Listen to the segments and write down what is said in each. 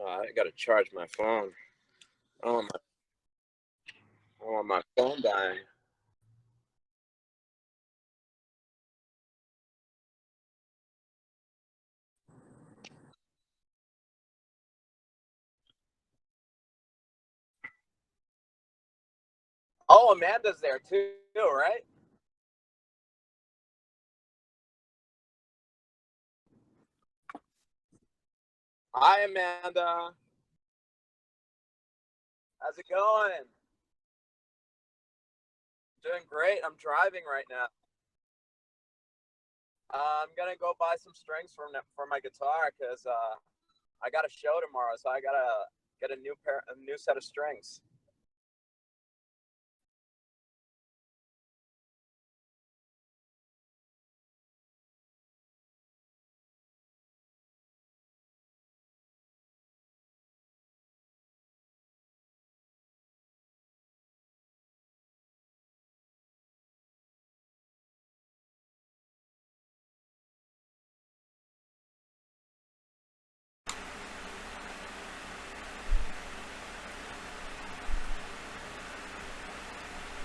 I gotta charge my phone. Oh my! Oh my phone dying. Oh, Amanda's there too, right? Hi, Amanda. How's it going? Doing great. I'm driving right now. I'm gonna go buy some strings for my guitar because I got a show tomorrow, so I gotta get a new set of strings.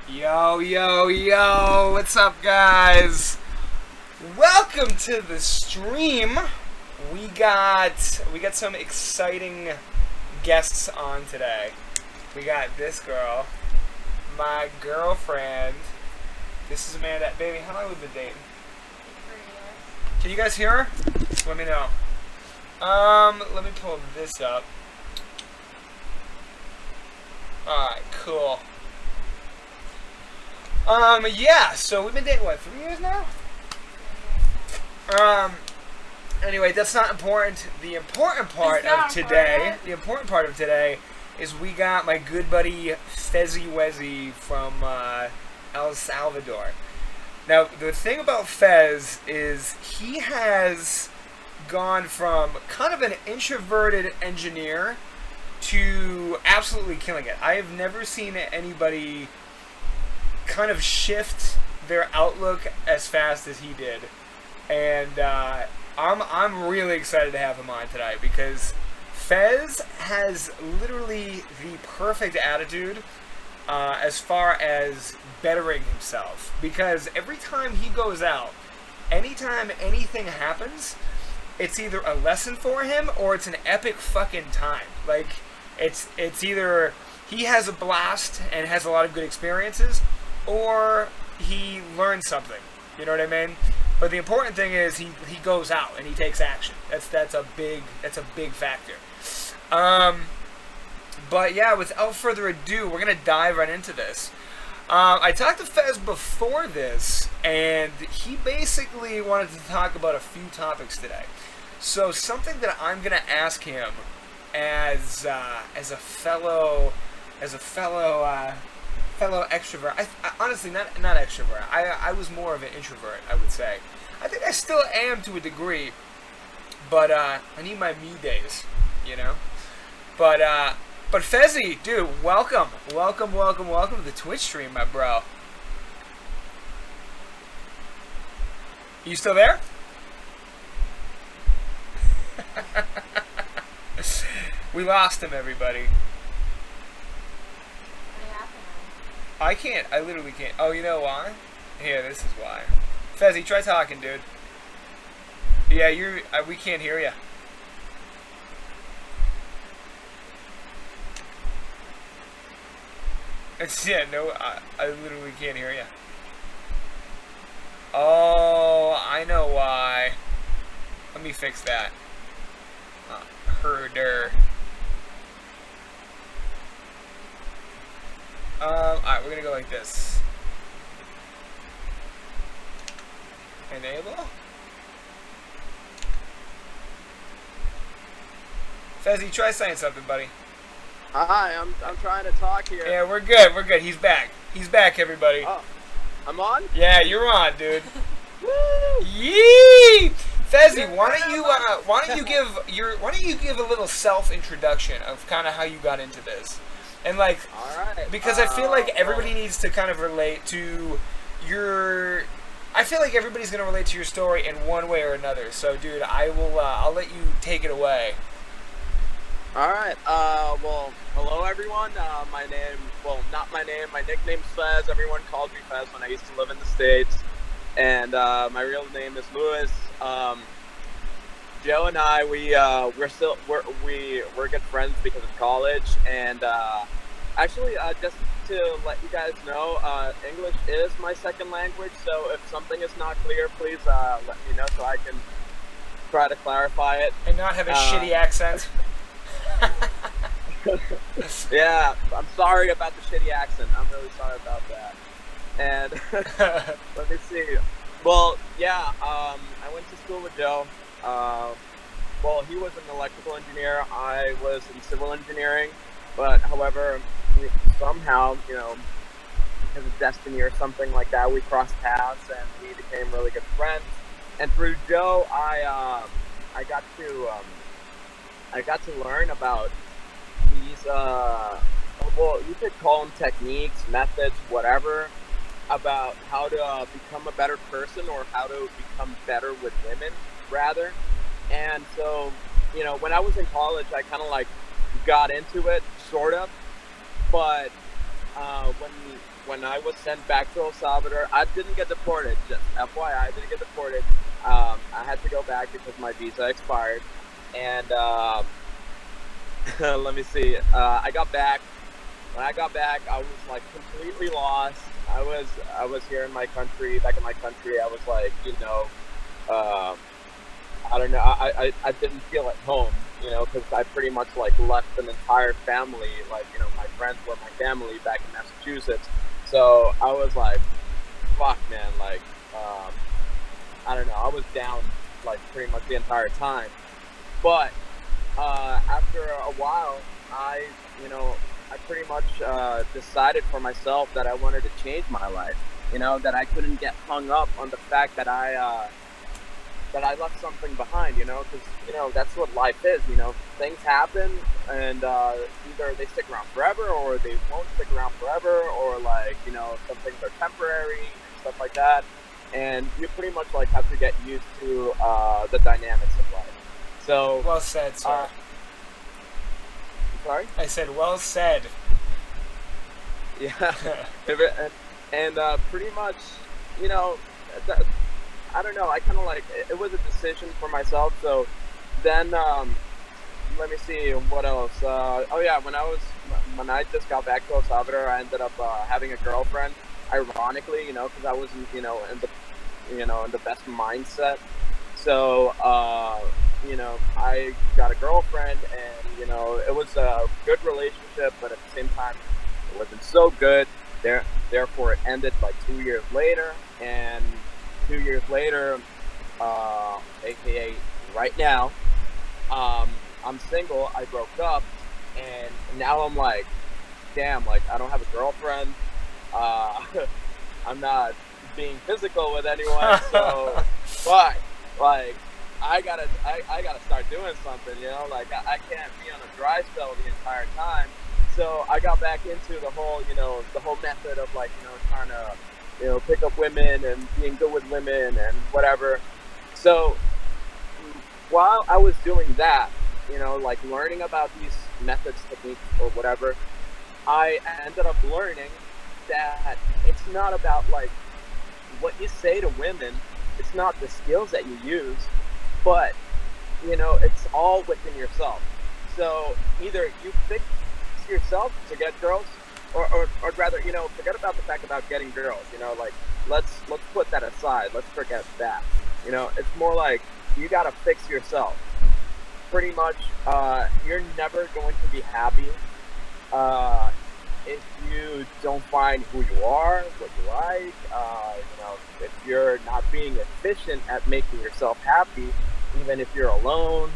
Yo, yo, yo, what's up, guys? Welcome to the stream. We got some exciting guests on today. We got this girl, my girlfriend. This is Amanda. Baby, how long have we been dating? Can you guys hear her? Let me know. Let me pull this up. Alright, cool. Yeah, so we've been dating, what, 3 years now? Anyway, that's not important. The important part of today, is we got my good buddy Fezzy Wezzy from El Salvador. Now, the thing about Fez is he has gone from kind of an introverted engineer to absolutely killing it. I have never seen anybody kind of shift their outlook as fast as he did, and I'm really excited to have him on tonight because Fez has literally the perfect attitude as far as bettering himself, because every time he goes out, anytime anything happens, it's either a lesson for him or it's an epic fucking time. Like, it's either he has a blast and has a lot of good experiences, or he learns something. You know what I mean? But the important thing is he goes out and he takes action. That's a big factor. But yeah, without further ado, we're gonna dive right into this. I talked to Fez before this, and he basically wanted to talk about a few topics today. So something that I'm gonna ask him as a fellow extrovert. I honestly not extrovert. I was more of an introvert, I would say. I think I still am to a degree, but I need my me days, you know. But Fezzy, dude, welcome to the Twitch stream, my bro. You still there? We lost him, everybody. I can't. I literally can't. Oh, you know why? Here, this is why. Fezzy, try talking, dude. Yeah, you're. We can't hear you. Yeah, no, I literally can't hear you. Oh, I know why. Let me fix that. Herder. Alright, we're gonna go like this. Enable. Fezzy, try saying something, buddy. Hi, I'm trying to talk here. Yeah, we're good. He's back. He's back, everybody. Oh, I'm on? Yeah, you're on, dude. Yee! Fezzy, why don't you give a little self introduction of kind of how you got into this? And like, all right, because I feel like everybody needs to kind of relate to your. I feel like everybody's gonna relate to your story in one way or another. So, dude, I'll let you take it away. All right. Well, hello everyone. My name, well, not my name. My nickname's Fez. Everyone called me Fez when I used to live in the States, and my real name is Lewis. Joe and I, we're good friends because of college, and actually, just to let you guys know, English is my second language. So if something is not clear, please let me know so I can try to clarify it. And not have a shitty accent. Yeah, I'm sorry about the shitty accent. I'm really sorry about that. And let me see. Well, yeah, I went to school with Joe. Well, he was an electrical engineer. I was in civil engineering. But however, somehow, because of destiny or something like that, we crossed paths and we became really good friends. And through Joe, I got to learn about these well, you could call them techniques, methods, whatever, about how to become a better person or how to become better with women, rather. And so, when I was in college, I kind of like got into it, sort of. But when I was sent back to El Salvador, I didn't get deported. Just FYI, I didn't get deported. I had to go back because my visa expired, and let me see. I got back. When I got back, I was like completely lost. I was here in my country, back in my country. I was like, I don't know. I didn't feel at home, because I pretty much like left an entire family. Like, my friends were my family back in Massachusetts. So I was like, fuck, man. Like, I don't know. I was down like pretty much the entire time. But after a while, I pretty much decided for myself that I wanted to change my life. That I couldn't get hung up on the fact that I left something behind. Because that's what life is. Things happen, and either they stick around forever, or they won't stick around forever, or like some things are temporary and stuff like that. And you pretty much like have to get used to the dynamics of life. So well said, sir. Sorry? I said, well said. Yeah. and pretty much, I don't know. I kind of like it was a decision for myself. So then, let me see what else. Oh yeah, when I just got back to El Salvador, I ended up having a girlfriend. Ironically, because I wasn't, in the best mindset. So, I got a girlfriend, and it was a good relationship, but at the same time, it wasn't so good. Therefore, it ended like 2 years later, and 2 years later, aka right now, I'm single. I broke up, and now I'm like, damn, like I don't have a girlfriend. I'm not being physical with anyone, so but like I gotta start doing something, like I can't be on a dry spell the entire time. So I got back into the whole method of like trying to pick up women and being good with women and whatever. So while I was doing that, like learning about these methods, techniques, or whatever, I ended up learning that it's not about like what you say to women. It's not the skills that you use, but it's all within yourself. So either you fix yourself to get girls, or rather, forget about the fact about getting girls. Like let's put that aside. Let's forget that. It's more like you gotta fix yourself. Pretty much, you're never going to be happy if you don't find who you are, what you like. If you're not being efficient at making yourself happy, even if you're alone,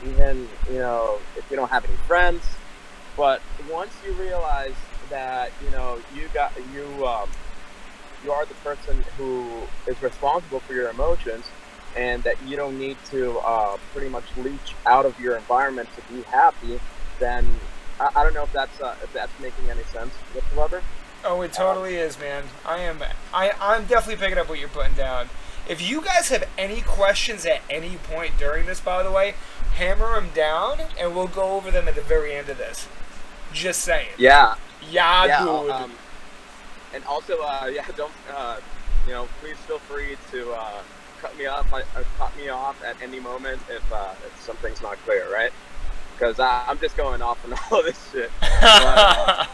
even if you don't have any friends. But once you realize that you are the person who is responsible for your emotions, and that you don't need to pretty much leech out of your environment to be happy, then I don't know if that's making any sense whatsoever. Oh, it totally is, man. I'm definitely picking up what you're putting down. If you guys have any questions at any point during this, by the way, hammer them down, and we'll go over them at the very end of this. Just saying. Yeah. Yeah, dude. And also, don't, please feel free to cut me off at any moment if something's not clear, right? Because I'm just going off on all this shit. But,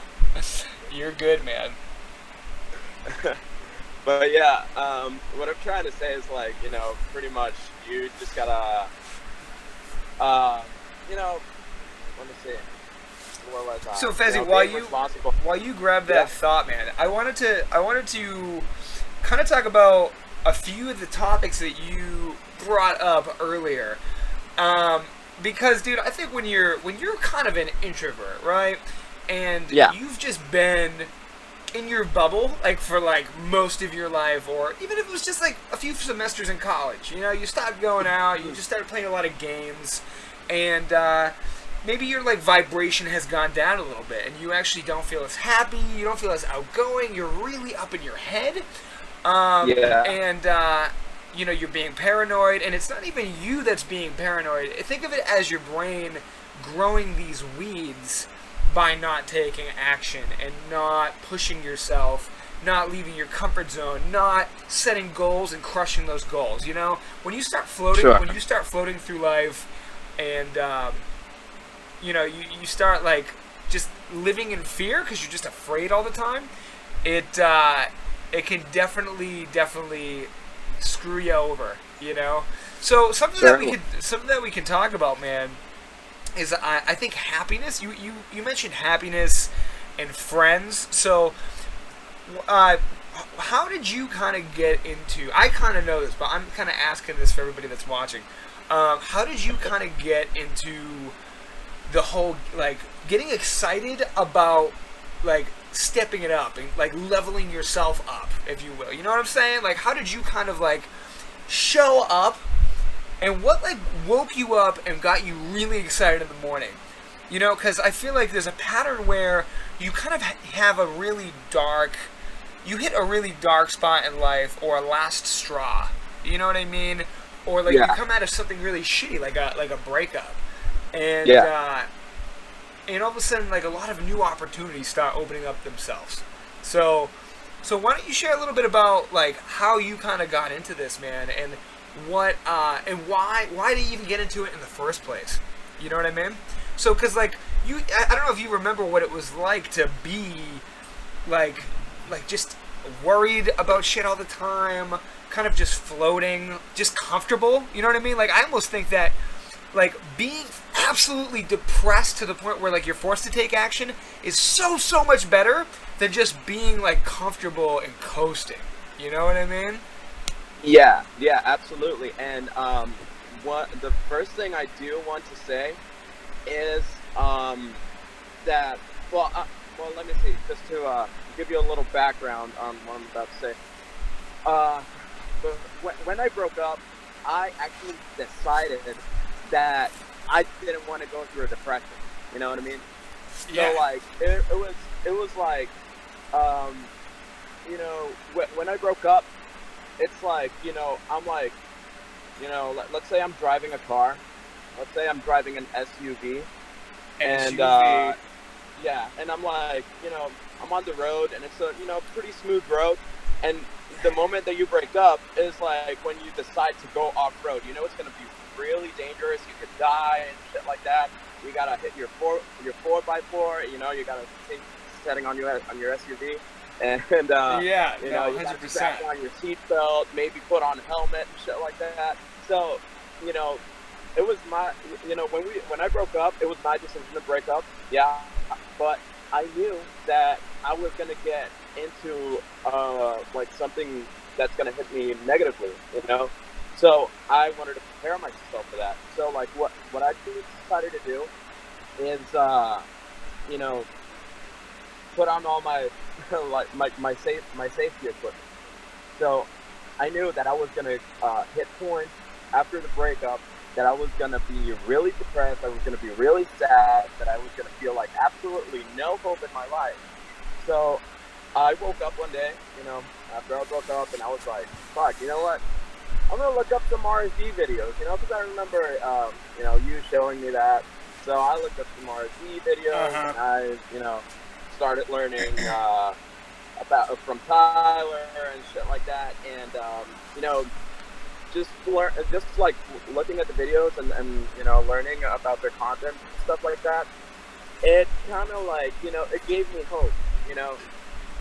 you're good, man. But yeah, what I'm trying to say is like, pretty much you just gotta, let me see. So Fezzy, while you grab that thought, man, I wanted to kind of talk about a few of the topics that you brought up earlier. Because, dude, I think when you're kind of an introvert, right, and you've just been in your bubble, like, for, like, most of your life, or even if it was just, like, a few semesters in college, you stopped going out, you just started playing a lot of games, and, maybe your, like, vibration has gone down a little bit, and you actually don't feel as happy, you don't feel as outgoing, you're really up in your head, and, you're being paranoid, and it's not even you that's being paranoid. Think of it as your brain growing these weeds by not taking action and not pushing yourself, not leaving your comfort zone, not setting goals and crushing those goals. When you start floating through life, and you start like just living in fear because you're just afraid all the time, it can definitely screw you over, So something that we can talk about, man, is I think happiness. You mentioned happiness and friends. So how did you kind of get into? I kind of know this, but I'm kind of asking this for everybody that's watching. How did you kind of get into the whole, like, getting excited about, like, stepping it up and, like, leveling yourself up, if you will? You know what I'm saying? Like, how did you kind of, like, show up, and what, like, woke you up and got you really excited in the morning? Because I feel like there's a pattern where you kind of have you hit a really dark spot in life, or a last straw. You know what I mean? Or, like, you come out of something really shitty, like a breakup. And, and all of a sudden, like, a lot of new opportunities start opening up themselves. So why don't you share a little bit about, like, how you kind of got into this, man, and what, and why did you even get into it in the first place? You know what I mean? So, because, like, I don't know if you remember what it was like to be, like just worried about shit all the time, kind of just floating, just comfortable, you know what I mean? Like, I almost think that, like, being absolutely depressed to the point where, like, you're forced to take action is so much better than just being, like, comfortable and coasting. You know what I mean? Yeah, absolutely. And what the first thing I do want to say is that, well, let me see, just to give you a little background on what I'm about to say. But when I broke up, I actually decided that I didn't want to go through a depression. You know what I mean? Yeah. So, like, it was like, when I broke up, it's like, I'm like, let's say I'm driving a car. Let's say I'm driving an SUV. And, and I'm like, I'm on the road, and it's a, pretty smooth road. And the moment that you break up is like when you decide to go off-road. It's going to be really dangerous. You could die and shit like that. You gotta hit your 4x4. You gotta take setting on your SUV, and you 100%. gotta strap on your seatbelt, maybe put on a helmet and shit like that. So, it was my, when I broke up, it was my decision to break up. Yeah, but I knew that I was gonna get into like something that's gonna hit me negatively. So I wanted to prepare myself for that. So, like, what I decided to do is, put on all my my safety equipment. So I knew that I was gonna hit points after the breakup, that I was gonna be really depressed, I was gonna be really sad, that I was gonna feel like absolutely no hope in my life. So I woke up one day, after I broke up, and I was like, fuck, you know what? I'm gonna look up some RSD videos, you know, because I remember, you showing me that. So I looked up some RSD videos, and I, started learning about from Tyler and shit like that, and just like looking at the videos and learning about their content and stuff like that. It kind of like it gave me hope,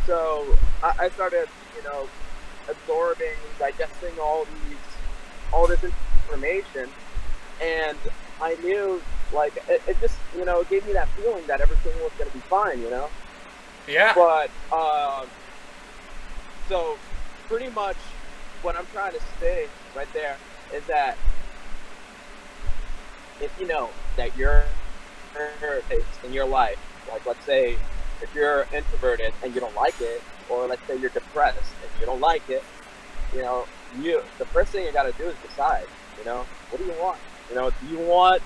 So I started absorbing, digesting all this information, and I knew like it just gave me that feeling that everything was gonna be fine, Yeah. But so pretty much what I'm trying to say right there is that if you know that you're in your life, like let's say if you're introverted and you don't like it, or let's say you're depressed and you don't like it, the first thing you got to do is decide, what do you want? Do you want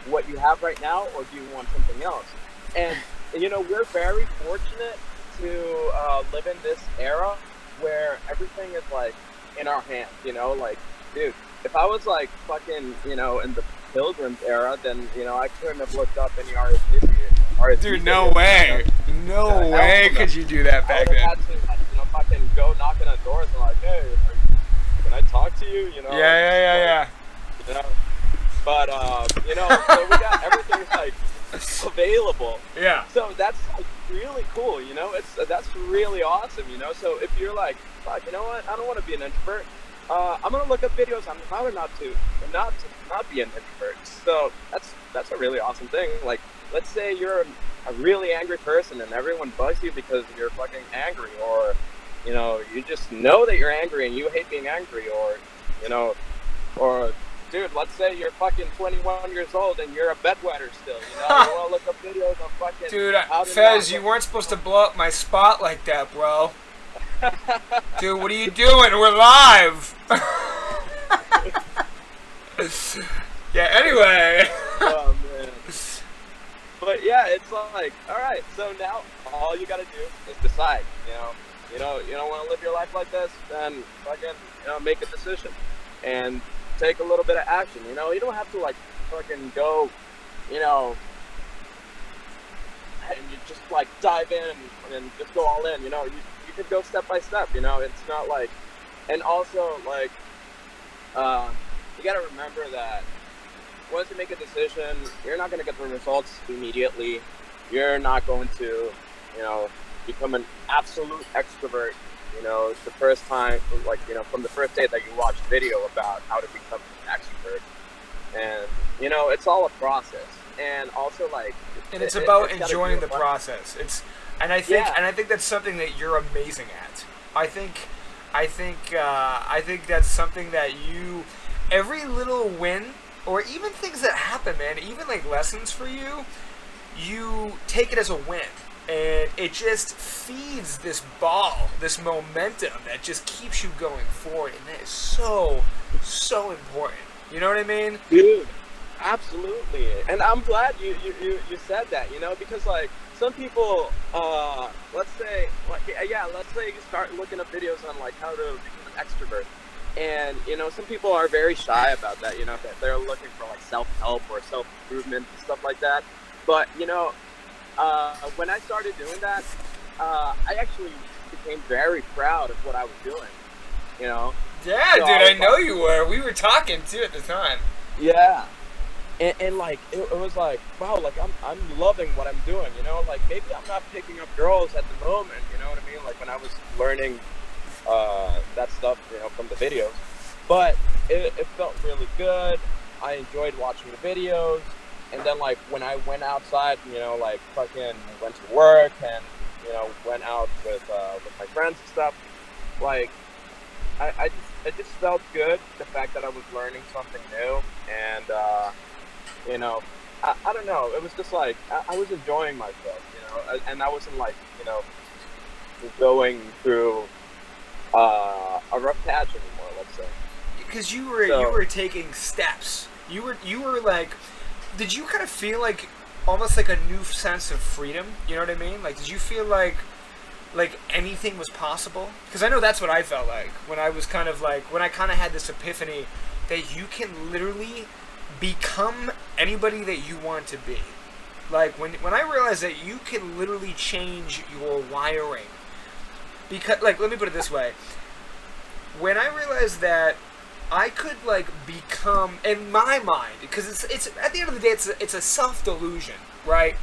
what you have right now, or do you want something else? And we're very fortunate to live in this era where everything is like in our hands, like, dude, if I was like fucking, in the Pilgrim's era, then, I couldn't have looked up any RSD. Dude, no way. No way could you do that back then. I would have had to, fucking go knocking on doors and like, hey, can I talk to you? Yeah. But, so we got everything like available. Yeah. So that's like really cool, that's really awesome, So if you're like, fuck, you know what, I don't want to be an introvert. I'm gonna look up videos on how not to be an introvert. So that's a really awesome thing. Like, let's say you're a really angry person and everyone bugs you because you're fucking angry, or you just know that you're angry and you hate being angry, or dude, let's say you're fucking 21 years old and you're a bedwetter still, you want to look up videos on fucking... Dude, Fez, you weren't supposed to blow up my spot like that, bro. Dude, what are you doing? We're live! Yeah, anyway. Oh, man. But yeah, it's like, alright, so now all you gotta do is decide, You don't want to live your life like this, then fucking, make a decision. And take a little bit of action, you don't have to like fucking go, and you just like dive in and just go all in, you could go step by step, it's not like, and also like, you gotta remember that once you make a decision, you're not gonna get the results immediately. You're not going to, become an absolute extrovert, the first time, like, from the first day that you watch a video about how to become an extrovert. And, it's all a process. And also, like... And it's about enjoying the process. And I think that's something that you're amazing at. I think that's something that every little win, or even things that happen, man, even like lessons for you, you take it as a win. And it just feeds this ball, this momentum that just keeps you going forward. And that is so, so important. You know what I mean? Dude, absolutely. And I'm glad you said that, because like some people, let's say you start looking up videos on like how to become an extrovert. And, some people are very shy about that, that they're looking for like self-help or self-improvement and stuff like that. But, when I started doing that, I actually became very proud of what I was doing, Yeah, so dude, I know you were. We were talking, too, at the time. Yeah. And like, it was like, wow, like, I'm loving what I'm doing, Like, maybe I'm not picking up girls at the moment, you know what I mean? Like, when I was learning that stuff, from the videos. But it felt really good. I enjoyed watching the videos. And then, like, when I went outside, like, fucking went to work and, went out with my friends and stuff, like, I just felt good, the fact that I was learning something new. And, I don't know. It was just, like, I was enjoying myself, and I wasn't, like, going through a rough patch anymore, let's say. Because you were taking steps. You were, like... Did you kind of feel like almost like a new sense of freedom? You know what I mean? Like, did you feel like like anything was possible? Because I know that's what I felt like when I was kind of like, when I kind of had this epiphany that you can literally become anybody that you want to be. Like when I realized that you can literally change your wiring. Because, like, let me put it this way. When I realized that I could, like, become, in my mind, because it's at the end of the day, it's a self-delusion, right?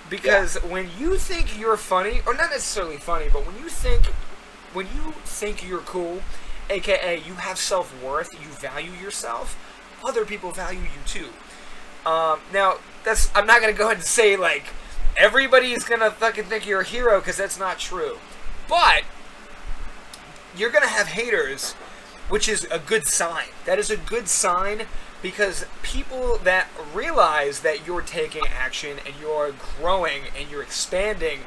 Because when you think you're funny, or not necessarily funny, but when you think you're cool, aka you have self-worth, you value yourself, other people value you too. Now, I'm not gonna go ahead and say like everybody is gonna fucking think you're a hero, because that's not true. But you're gonna have haters, which is a good sign. That is a good sign, because people that realize that you're taking action and you're growing and you're expanding,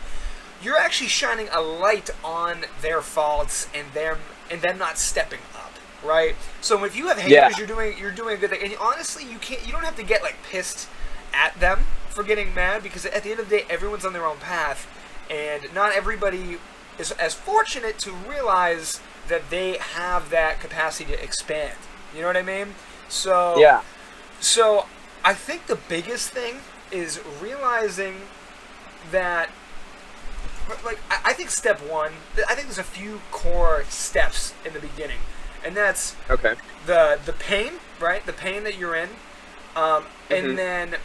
you're actually shining a light on their faults and them not stepping up, right? So if you have haters, you're doing a good thing. And honestly, you don't have to get like pissed at them for getting mad, because at the end of the day, everyone's on their own path, and not everybody is as fortunate to realize that they have that capacity to expand. You know what I mean? So So I think the biggest thing is realizing that, like, I think step one, I think there's a few core steps in the beginning, and that's the pain, right? The pain that you're in, and then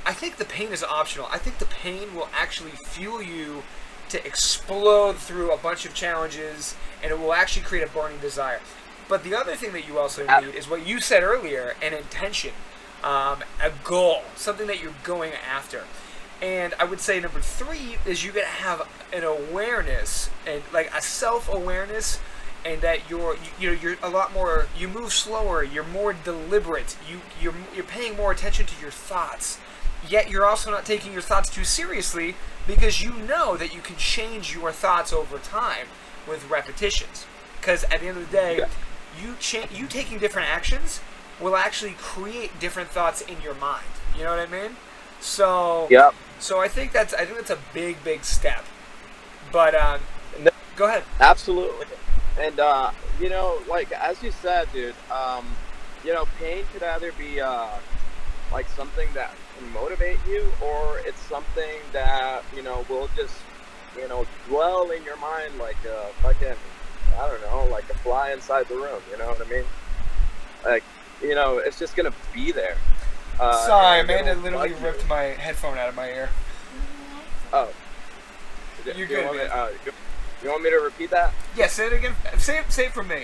I think the pain is optional. I think the pain will actually fuel you to explode through a bunch of challenges, and it will actually create a burning desire. But the other thing that you also need is what you said earlier, an intention, a goal, something that you're going after. And I would say number 3 is you gotta have an awareness, and like a self-awareness, and that you're a lot more, you move slower, you're more deliberate, you're paying more attention to your thoughts. Yet you're also not taking your thoughts too seriously, because you know that you can change your thoughts over time with repetitions. Because at the end of the day, you taking different actions will actually create different thoughts in your mind. You know what I mean? So so I think that's a big step. But go ahead. Absolutely. And you know, like as you said, dude, you know, pain could either be like something that can motivate you, or it's something that, you know, will just, you know, dwell in your mind like a fucking, I don't know, like a fly inside the room. You know what I mean? Like, you know, it's just gonna be there. Sorry, Amanda literally ripped my headphone out of my ear. Oh. You're good, man. You want me to repeat that? Yeah, say it again. Say it from me.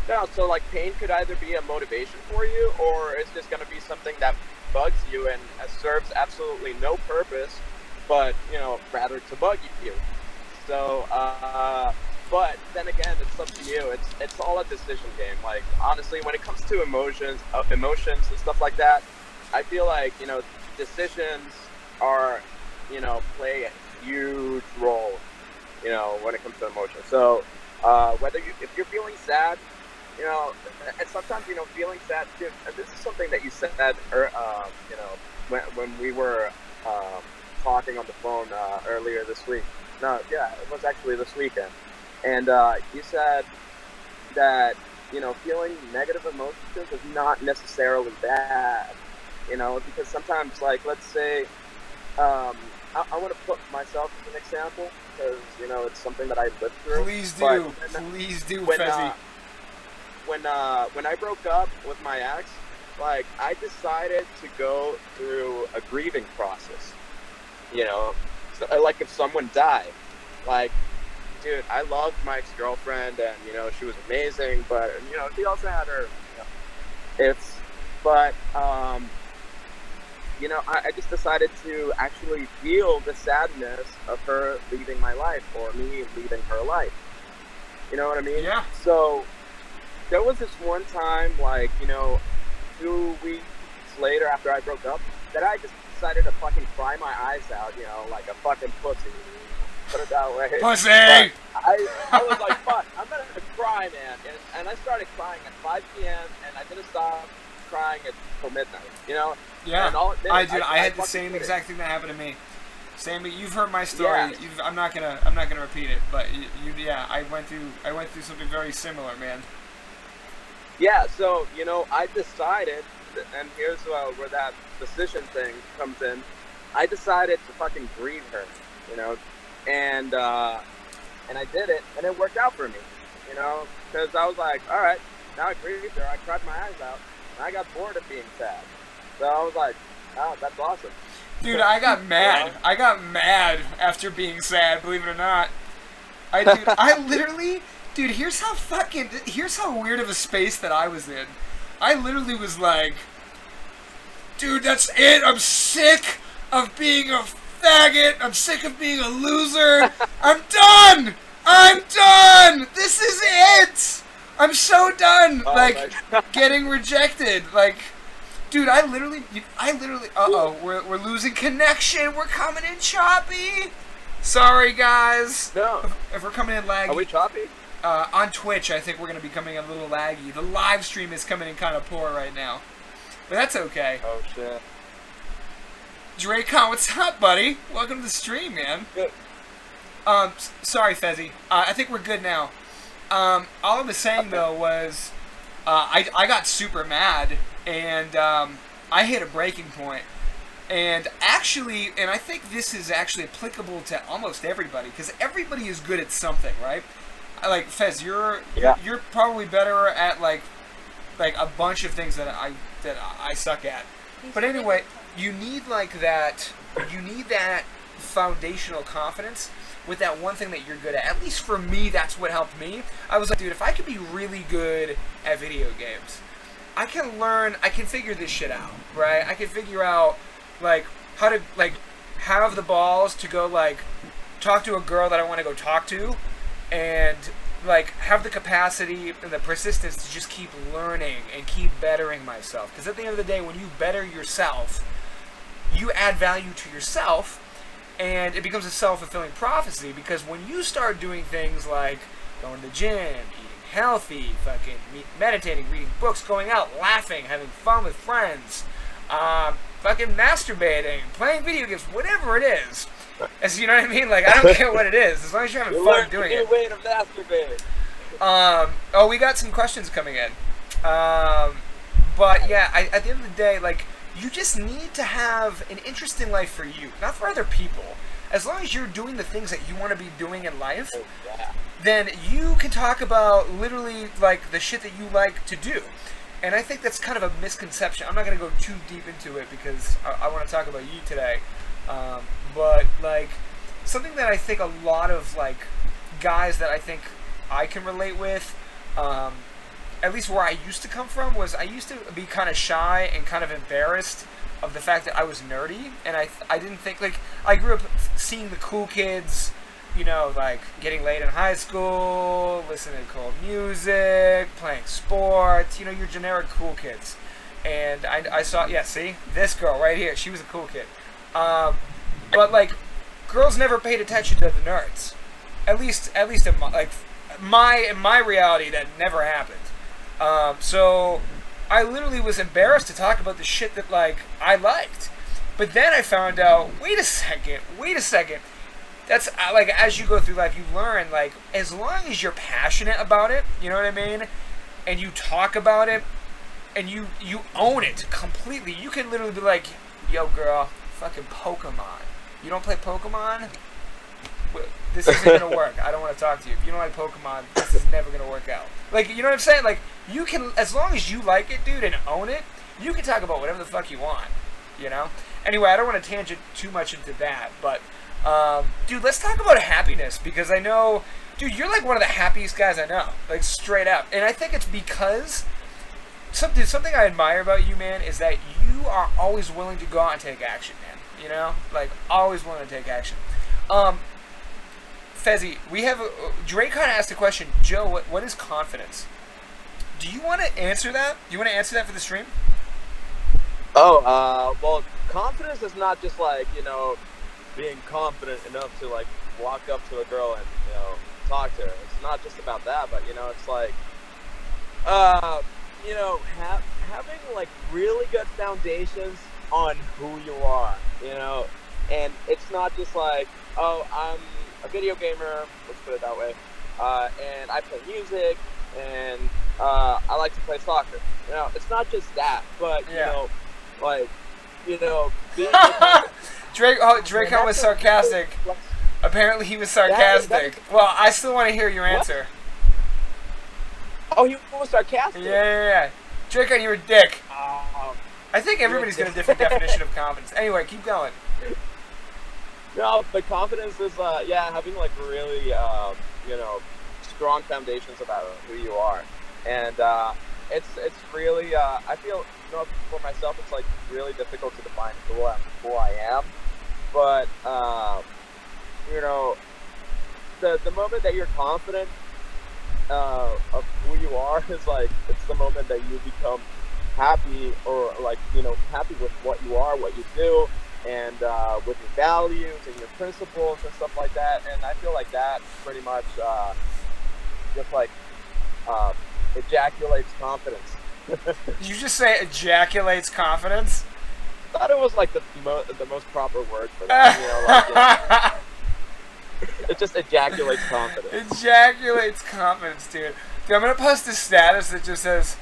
No, so like pain could either be a motivation for you, or it's just going to be something that bugs you and serves absolutely no purpose, but, you know, rather to bug you. So, but then again, it's up to you. It's all a decision game. Like, honestly, when it comes to emotions and stuff like that, I feel like, you know, decisions are, you know, play a huge role, you know, when it comes to emotions. So, if you're feeling sad, you know, and sometimes, you know, feeling sad too, and this is something that you said, you know, when we were talking on the phone earlier this week. No, yeah, it was actually this weekend. And you said that, you know, feeling negative emotions is not necessarily bad, you know, because sometimes, like, let's say, I want to put myself as an example, because, you know, it's something that I lived through. Please do. Please do, Fezzy. When I broke up with my ex, like, I decided to go through a grieving process, you know, so, like if someone died, like, dude, I loved my ex-girlfriend, and, you know, she was amazing, but, you know, she also had her, you know, you know, I just decided to actually feel the sadness of her leaving my life, or me leaving her life. You know what I mean? Yeah. So there was this one time, like, you know, 2 weeks later after I broke up, that I just decided to fucking cry my eyes out, you know, like a fucking pussy. Put it that way. Pussy! But I was like, fuck, I'm gonna cry, man. And I started crying at 5 p.m. and I didn't stop crying until midnight, you know? Yeah, and I had the same exact thing that happened to me. Sammy, you've heard my story. Yeah. I'm not gonna repeat it, but yeah, I went through something very similar, man. Yeah, so, I decided, and here's where that decision thing comes in. I decided to fucking grieve her, and I did it, and it worked out for me, because I was like, all right, now I grieved her, I cried my eyes out, and I got bored of being sad. So I was like, oh, that's awesome. Dude, I got mad. I got mad after being sad, believe it or not. I literally... Dude, here's how weird of a space that I was in. I literally was like, dude, that's it. I'm sick of being a faggot. I'm sick of being a loser. I'm done. I'm done. This is it. I'm so done. Getting rejected. Dude, I literally, we're losing connection. We're coming in choppy. Sorry, guys. No. If we're coming in laggy. Are we choppy? On Twitch, I think we're going to be coming in a little laggy. The live stream is coming in kind of poor right now. But that's okay. Oh, shit. Dracon, what's up, buddy? Welcome to the stream, man. Good. Sorry, Fezzy. I think we're good now. All I was saying, though, was I got super mad, and I hit a breaking point. And actually, and I think this is actually applicable to almost everybody, because everybody is good at something, right? Like, Fez, you're probably better at like a bunch of things that I suck at. But anyway, you need that foundational confidence with that one thing that you're good at. At least for me, that's what helped me. I was like, dude, if I could be really good at video games, I can figure this shit out, right? I can figure out how to have the balls to go talk to a girl that I want to go talk to, and have the capacity and the persistence to just keep learning and keep bettering myself. Because at the end of the day, when you better yourself, you add value to yourself, and it becomes a self-fulfilling prophecy. Because when you start doing things like going to the gym, eating healthy, fucking meditating, reading books, going out, laughing, having fun with friends, fucking masturbating, playing video games, whatever it is. As you know what I mean? I don't care what it is, as long as you're having fun doing it. Way to masturbate. We got some questions coming in. But yeah, at the end of the day, you just need to have an interesting life for you, not for other people. As long as you're doing the things that you want to be doing in life, then you can talk about literally the shit that you like to do. And I think that's kind of a misconception. I'm not going to go too deep into it because I want to talk about you today. But something that I think a lot of guys that I think I can relate with, at least where I used to come from, was I used to be kind of shy and kind of embarrassed of the fact that I was nerdy, and I didn't think I grew up seeing the cool kids, getting laid in high school, listening to cool music, playing sports, your generic cool kids. And I saw, see, this girl right here, she was a cool kid. But girls never paid attention to the nerds. At least in my reality, that never happened. So I literally was embarrassed to talk about the shit that I liked. But then I found out, wait a second. That's as you go through life, you learn as long as you're passionate about it, you know what I mean, and you talk about it, and you own it completely. You can literally be like, yo, girl, fucking Pokemon. You don't play Pokemon? This isn't gonna work. I don't want to talk to you. If you don't like Pokemon, this is never gonna work out. You know what I'm saying? You can, as long as you like it, dude, and own it, you can talk about whatever the fuck you want. Anyway, I don't want to tangent too much into that, but dude, let's talk about happiness, because I know, dude, you're one of the happiest guys I know, straight up. And I think it's because something I admire about you, man, is that you are always willing to go out and take action, man. Always willing to take action. Fezzy, we have Drake kind of asked a question. Joe, what is confidence? Do you want to answer that? Do you want to answer that for the stream? Well, confidence is not just being confident enough to walk up to a girl and talk to her. It's not just about that, but it's having really good foundations on who you are, and it's not just like, oh, I'm a video gamer, let's put it that way, and I play music, and I like to play soccer. You know, it's not just that, but you know, like, you know, being Drake was sarcastic. Apparently, he was sarcastic. Well, I still want to hear your answer. Oh, he was sarcastic. Yeah. Drake, you're a dick. I think everybody's got a different definition of confidence. Anyway, keep going. No, the confidence is, having like really, you know, strong foundations about who you are, and it's really, I feel, you know, for myself, it's like really difficult to define who I am, but you know, the moment that you're confident of who you are is like, it's the moment that you become happy, or like, you know, happy with what you are, what you do, and with your values and your principles and stuff like that. And I feel like that pretty much just like ejaculates confidence. Did you just say ejaculates confidence? I thought it was like the most proper word for that. You know, like, it just ejaculates confidence. Ejaculates confidence, dude. Dude, I'm gonna post a status that just says,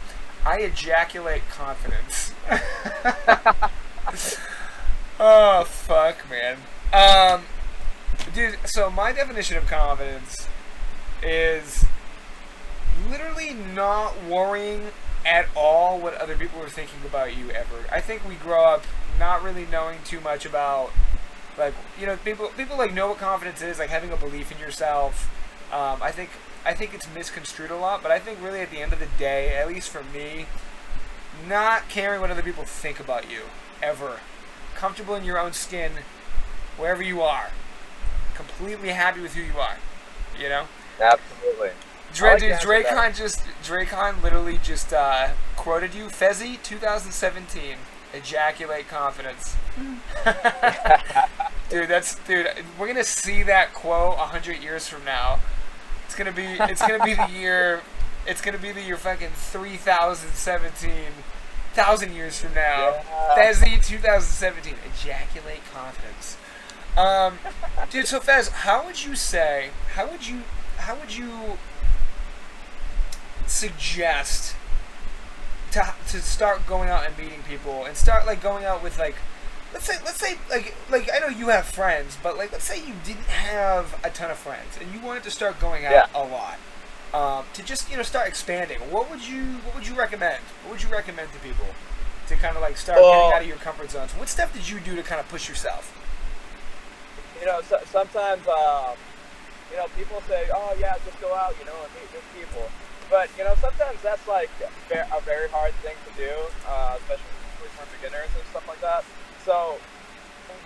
"I ejaculate confidence." Oh fuck, man. Dude. So my definition of confidence is literally not worrying at all what other people are thinking about you ever. I think we grow up not really knowing too much about, like, you know, people like know what confidence is, like having a belief in yourself. I think it's misconstrued a lot, but I think really at the end of the day, at least for me, not caring what other people think about you ever, comfortable in your own skin, wherever you are, completely happy with who you are, you know. Absolutely. Draycon literally just quoted you, Fezzy, 2017. Ejaculate confidence. Dude, we're gonna see that quote 100 years from now. It's gonna be the year fucking 3017, 1,000 years from now. Fezzy 2017. Ejaculate confidence. Dude, so Fez, how would you suggest to start going out and meeting people, and start like going out with, like, let's say like I know you have friends, but like let's say you didn't have a ton of friends and you wanted to start going out a lot, to just, you know, start expanding. What would you recommend? What would you recommend to people to kind of like start getting out of your comfort zones? What stuff did you do to kind of push yourself? You know, sometimes you know, people say, oh yeah, just go out, you know, and meet new people. But, you know, sometimes that's like a very hard thing to do, especially for beginners and stuff like that. So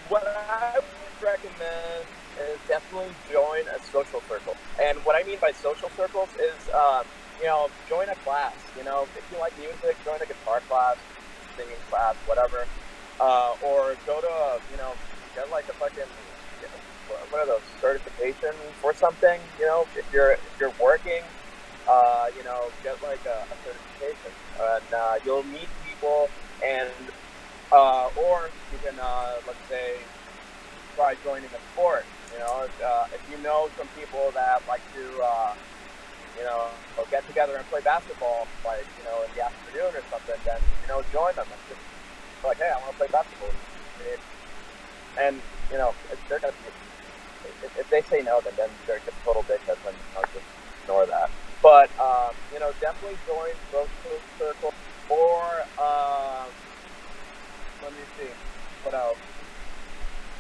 what I would recommend is definitely join a social circle. And what I mean by social circles is, you know, join a class. You know, if you like music, join a guitar class, singing class, whatever. Or go to, you know, get like a fucking, what are those, certifications or something. You know, if you're working, you know, get like a certification, and you'll meet people, and or you can, let's say, try joining a sport. You know, if you know some people that like to, you know, get together and play basketball, like, you know, in the afternoon or something, then, you know, join them and just like, hey, I want to play basketball. And, you know, they're gonna be, if they say no, then they're just total dickheads, and I'll just ignore that. But, you know, definitely join social circle, or, let me see, what else?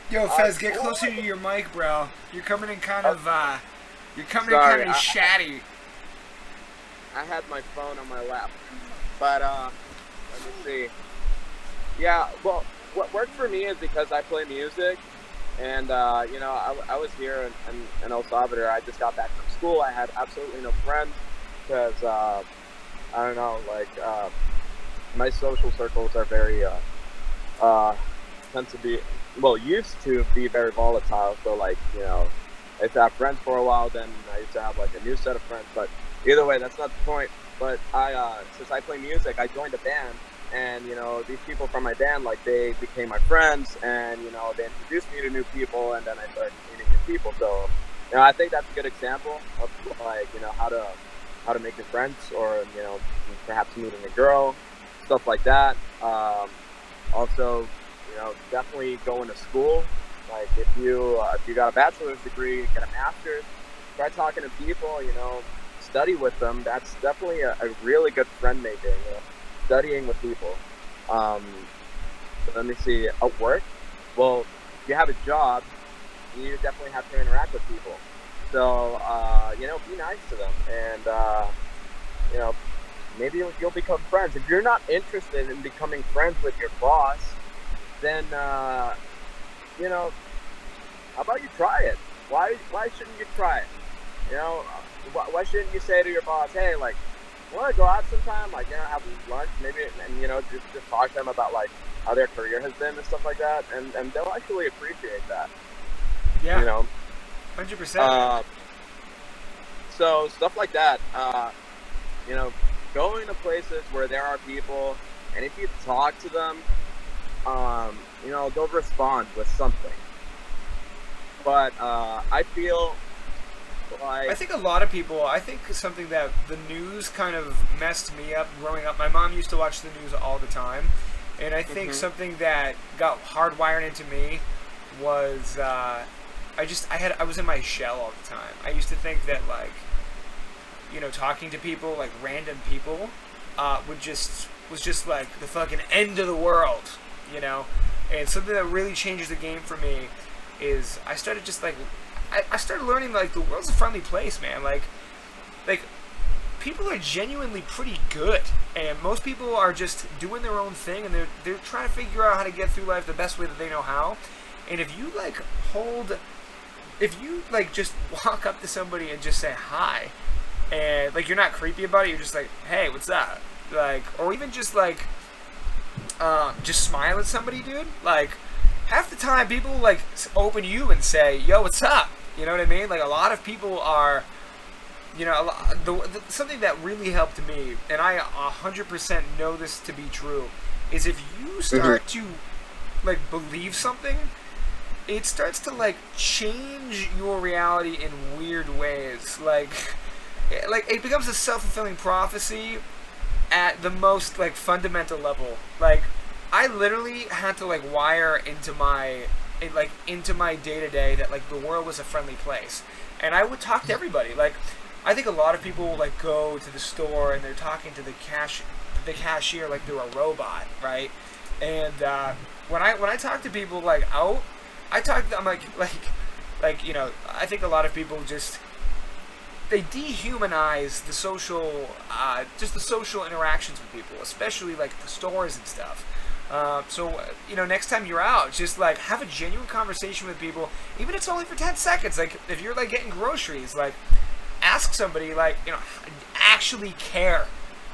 Yo, Fez, get closer to your mic, bro. You're coming in kind of, shatty. I had my phone on my lap. But, let me see. Yeah, well, what worked for me is because I play music, and, you know, I was here in El Salvador. I just got back from school. I had absolutely no friends because, I don't know, like, my social circles are very, tend to be, well, used to be very volatile. So, like, you know, I used to have friends for a while, then I used to have, like, a new set of friends. But either way, that's not the point. But since I play music, I joined a band, and these people from my band, like, they became my friends, and they introduced me to new people, and then I started meeting new people. So I think that's a good example of, like, how to make new friends, or perhaps meeting a girl, stuff like that. Also, definitely going to school. Like, if you got a bachelor's degree, get a master's, try talking to people, study with them. That's definitely a really good friend making, studying with people. Let me see, at work, well, if you have a job, you definitely have to interact with people. So, be nice to them, and, maybe you'll become friends. If you're not interested in becoming friends with your boss, then, how about you try it? Why shouldn't you try it? Why shouldn't you say to your boss, hey, like, want to go out sometime, like, have lunch, maybe, and, just talk to them about, like, how their career has been and stuff like that, and they'll actually appreciate that. Yeah. 100%. So stuff like that, going to places where there are people, and if you talk to them, they'll respond with something. But I feel like, I think a lot of people, I think something that the news kind of messed me up growing up. My mom used to watch the news all the time, and I think something that got hardwired into me was I was in my shell all the time. I used to think that, like, talking to people, like random people, was just like the fucking end of the world, And something that really changes the game for me is I started just like I started learning, like, the world's a friendly place, man. Like people are genuinely pretty good, and most people are just doing their own thing, and they're trying to figure out how to get through life the best way that they know how. And if you just walk up to somebody and just say hi, and, like, you're not creepy about it, you're just like, hey, what's up? Like, or even just, like, just smile at somebody, dude. Like, half the time people, like, open you and say, yo, what's up? You know what I mean? Like, a lot of people are, something that really helped me, and I 100% know this to be true, is if you start to, like, believe something, it starts to, like, change your reality in weird ways. Like, it becomes a self-fulfilling prophecy at the most, like, fundamental level. Like, I literally had to, like, wire into my day-to-day that, like, the world was a friendly place. And I would talk to everybody. Like, I think a lot of people, like, go to the store and they're talking to the cashier like they're a robot, right? And when I talk to people, like, out, I talk to them like I think a lot of people just, they dehumanize the social, just the social interactions with people, especially, like, the stores and stuff. So, next time you're out, just, like, have a genuine conversation with people, even if it's only for 10 seconds. Like, if you're, like, getting groceries, like, ask somebody, like, actually care.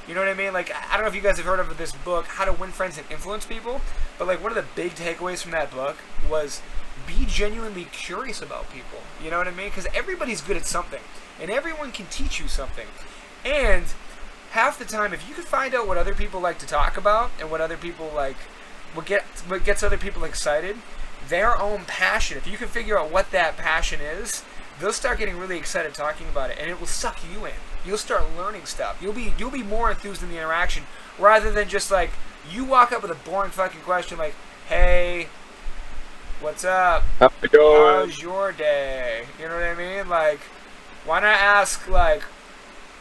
You know what I mean? Like, I don't know if you guys have heard of this book, How to Win Friends and Influence People, but, like, one of the big takeaways from that book was be genuinely curious about people. You know what I mean? Because everybody's good at something, and everyone can teach you something. And half the time, if you could find out what other people like to talk about, and what other people like, what gets other people excited, their own passion, if you can figure out what that passion is, they'll start getting really excited talking about it, and it will suck you in. You'll start learning stuff. You'll be more enthused in the interaction, rather than just, like, you walk up with a boring fucking question like, hey, what's up? How's it going? How's your day? You know what I mean? Like, why not ask, like,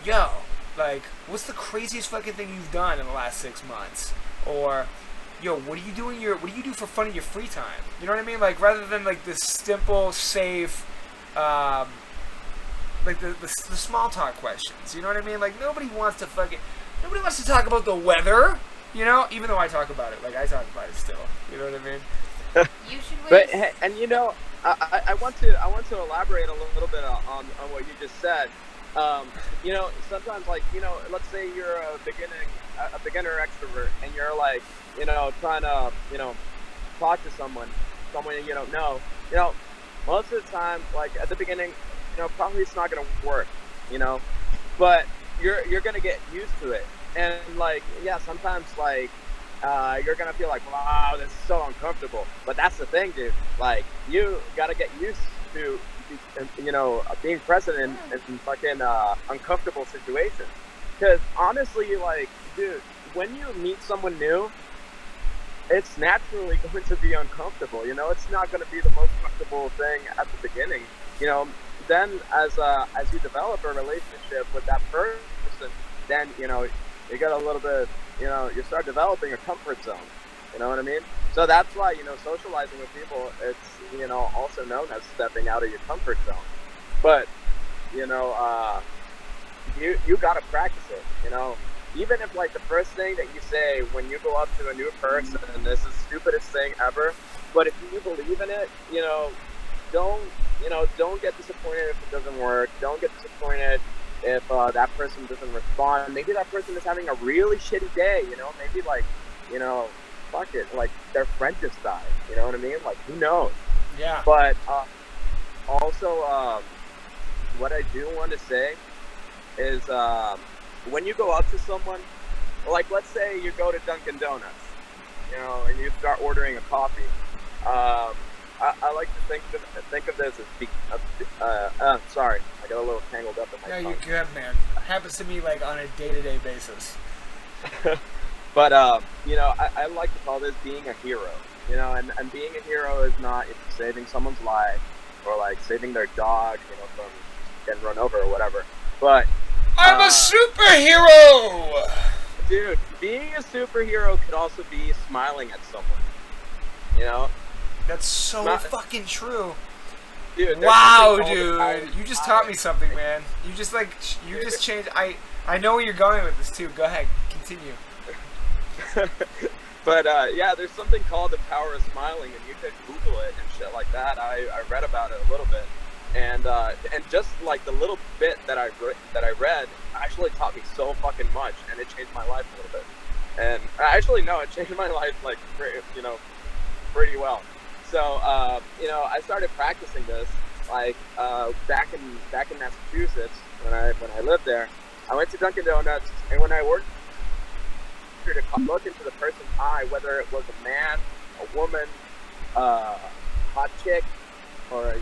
yo, like, what's the craziest fucking thing you've done in the last 6 months? Or, yo, what do you do for fun in your free time? You know what I mean? Like, rather than, like, this simple, safe, like, the small talk questions. You know what I mean? Like, nobody wants to talk about the weather, even though I talk about it. Like, I talk about it still. You know what I mean? You should But, and I want to elaborate a little bit on what you just said. Sometimes, like, let's say you're a beginner extrovert, and you're, like, trying to, talk to someone you don't know. Most of the time, like, at the beginning, probably it's not gonna work, but you're gonna get used to it. And, like, yeah, sometimes, like, you're gonna feel like, wow, this is so uncomfortable. But that's the thing, dude. Like, you gotta get used to, being present in fucking uncomfortable situations. Because honestly, like, dude, when you meet someone new, it's naturally going to be uncomfortable. It's not going to be the most comfortable thing at the beginning. You know, then as you develop a relationship with that person, then you get a little bit. You start developing a comfort zone. You know what I mean? So that's why socializing with people, it's also known as stepping out of your comfort zone. But you know, you gotta practice it. Even if like the first thing that you say when you go up to a new person, and this is the stupidest thing ever, but if you believe in it, don't don't get disappointed if it doesn't work. Don't get disappointed if that person doesn't respond. Maybe that person is having a really shitty day. Maybe like fuck it, like their friend just died. You know what I mean? Like, who knows? Yeah. But also, what I do want to say is when you go up to someone, like let's say you go to Dunkin' Donuts, and you start ordering a coffee. I like to think of this as sorry, I got a little tangled up in my tongue. Yeah, you're good, man. It happens to me like on a day-to-day basis. But I like to call this being a hero. And being a hero is not saving someone's life or like saving their dog, from getting run over or whatever. But I'm a superhero! Dude, being a superhero could also be smiling at someone. That's so fucking true. Dude, wow, dude. You just taught me something, man. You just changed. I know where you're going with this too. Go ahead, continue. But yeah, there's something called the power of smiling, and you could Google it and shit like that. I read about it a little bit, and just like the little bit that I read actually taught me so fucking much, and it changed my life a little bit. And actually, no, it changed my life like pretty well. So I started practicing this like back in Massachusetts when I lived there. I went to Dunkin' Donuts, and when I worked to look into the person's eye, whether it was a man, a woman, hot chick, or a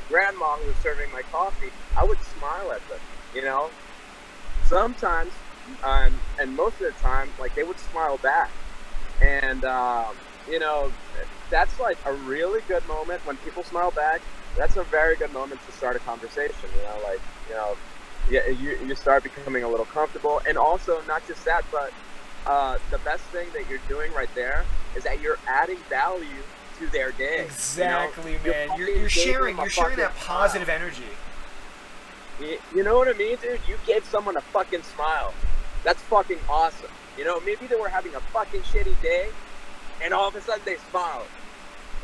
grandma who was serving my coffee, I would smile at them. Sometimes, and most of the time, like they would smile back, and that's like a really good moment when people smile back. That's a very good moment to start a conversation. Yeah, you start becoming a little comfortable, and also not just that, but the best thing that you're doing right there is that you're adding value to their day. Exactly, man. You're sharing that positive energy. You know what I mean, dude? You gave someone a fucking smile. That's fucking awesome. Maybe they were having a fucking shitty day, and all of a sudden they smiled.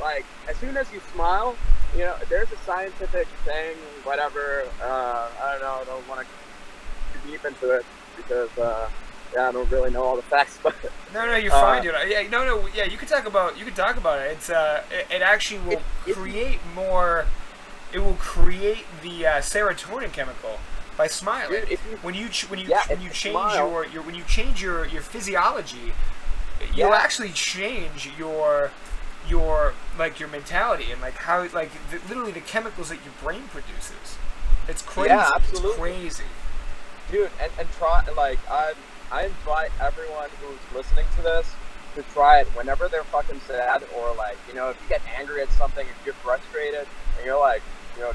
Like, as soon as you smile, there's a scientific thing, whatever. I don't know. I don't want to get too deep into it because I don't really know all the facts, but no, you're fine, dude. Yeah, yeah, you can talk about it. It's it actually will create more. It will create the serotonin chemical by smiling. Dude, when you change your physiology, you'll actually change your mentality and like how literally the chemicals that your brain produces. It's crazy. Yeah, absolutely. It's crazy, dude. And try I invite everyone who's listening to this to try it whenever they're fucking sad, or like, if you get angry at something, if you're frustrated, and you're like,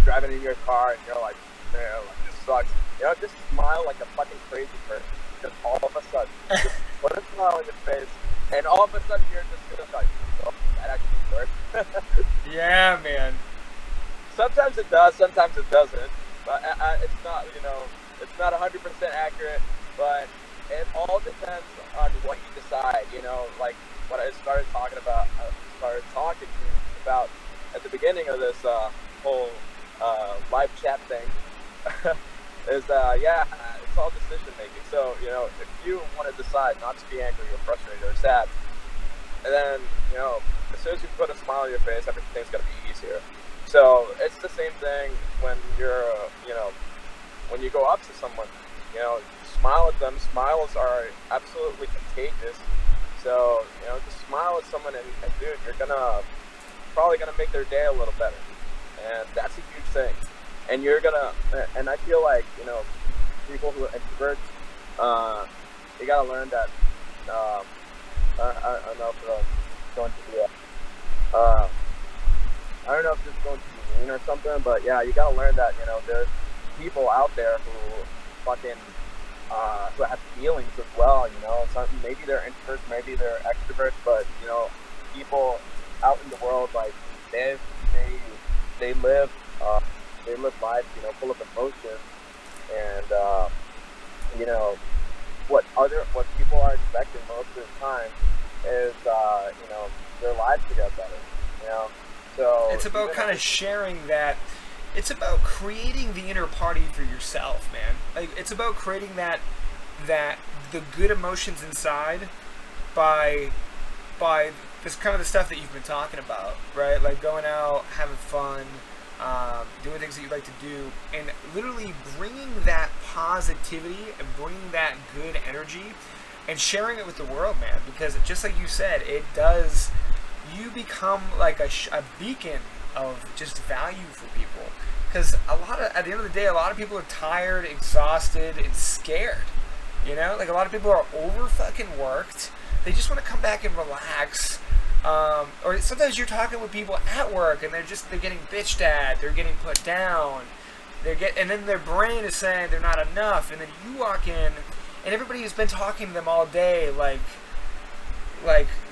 driving in your car, and you're like, this sucks. Just smile like a fucking crazy person. Just all of a sudden, just put a smile on your face, and all of a sudden you're just gonna like, oh, that actually works. Yeah, man. Sometimes it does, sometimes it doesn't. But it's not, it's not 100% accurate, but it all depends on what you decide, like what I started talking about at the beginning of this whole live chat thing is, it's all decision making. So, if you want to decide not to be angry or frustrated or sad, and then, as soon as you put a smile on your face, everything's going to be easier. So it's the same thing when you're, when you go up to someone, smile at them. Smiles are absolutely contagious. So, just smile at someone and dude, you're probably gonna make their day a little better. And that's a huge thing. And and I feel like, people who are introverts, you gotta learn that, I don't know if it's going to be I don't know if this is going to be mean or something, but yeah, you gotta learn that, there's people out there who fucking, who have feelings as well, maybe they're introverts, maybe they're extroverts, but, people out in the world, like, they live lives, full of emotions, and, what people are expecting most of the time is, their lives to get better, So it's about kind of sharing that. It's about creating the inner party for yourself, man. Like, it's about creating that the good emotions inside by this kind of the stuff that you've been talking about, right? Like going out, having fun, doing things that you like to do, and literally bringing that positivity and bringing that good energy and sharing it with the world, man. Because just like you said, it does. You become like a beacon of just value for people. Because at the end of the day, a lot of people are tired, exhausted, and scared. Like a lot of people are over fucking worked. They just want to come back and relax. Or sometimes you're talking with people at work and they're getting bitched at, they're getting put down, and then their brain is saying they're not enough, and then you walk in and everybody has been talking to them all day like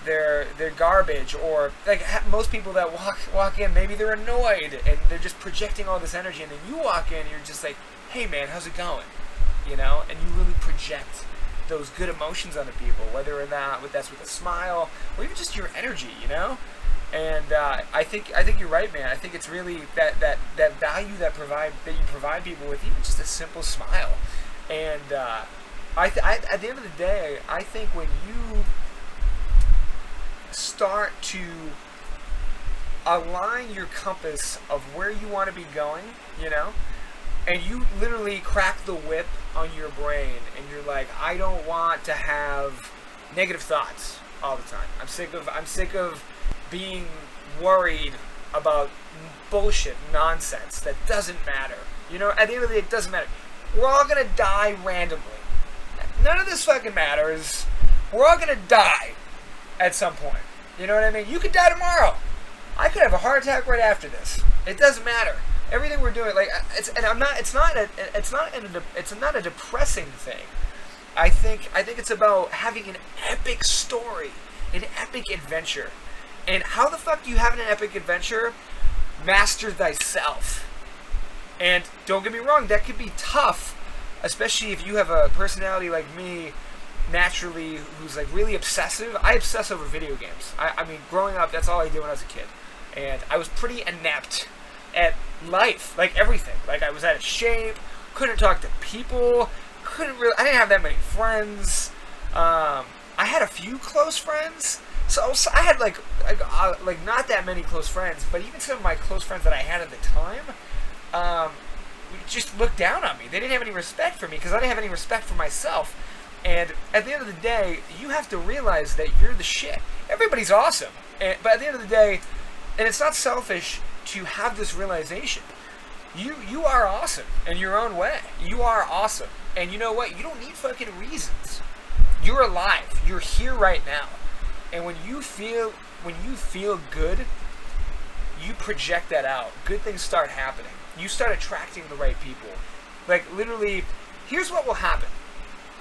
they're garbage, or like most people that walk in, maybe they're annoyed and they're just projecting all this energy, and then you walk in and you're just like, hey man, how's it going? And you really project those good emotions onto people, whether or not that's with a smile or even just your energy, And I think you're right, man. I think it's really that value that you provide people with even just a simple smile. And at the end of the day, I think when you start to align your compass of where you want to be going, and you literally crack the whip on your brain and you're like, I don't want to have negative thoughts all the time. I'm sick of being worried about bullshit, nonsense that doesn't matter. At the end of the day, it doesn't matter. We're all gonna die randomly. None of this fucking matters. We're all gonna die at some point. You know what I mean? You could die tomorrow. I could have a heart attack right after this. It doesn't matter. Everything we're doing, like, it's not a depressing thing. I think it's about having an epic story, an epic adventure. And how the fuck do you have an epic adventure? Master thyself. And don't get me wrong, that could be tough, especially if you have a personality like me, naturally, who's like really obsessive. I obsess over video games. I mean, growing up, that's all I did when I was a kid. And I was pretty inept at life, like everything. Like, I was out of shape, couldn't talk to people, I didn't have that many friends. I had a few close friends, so I had like not that many close friends, but even some of my close friends that I had at the time, just looked down on me. They didn't have any respect for me because I didn't have any respect for myself. And at the end of the day, you have to realize that you're the shit. Everybody's awesome, but at the end of the day, and it's not selfish to have this realization. You are awesome in your own way. You are awesome. And you know what? You don't need fucking reasons. You're alive. You're here right now. And when you feel good, you project that out. Good things start happening. You start attracting the right people. Like, literally, here's what will happen.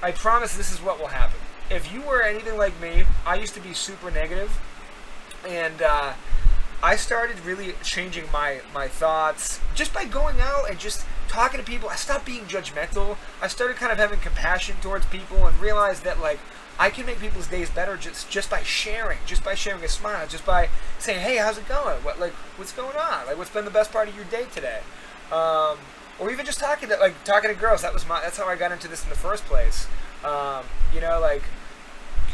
I promise this is what will happen. If you were anything like me, I used to be super negative, and I started really changing my thoughts just by going out and just talking to people. I stopped being judgmental. I started kind of having compassion towards people and realized that, like, I can make people's days better just by sharing a smile, just by saying, hey, how's it going? What's going on? Like, what's been the best part of your day today? Or even just talking to girls. That's how I got into this in the first place.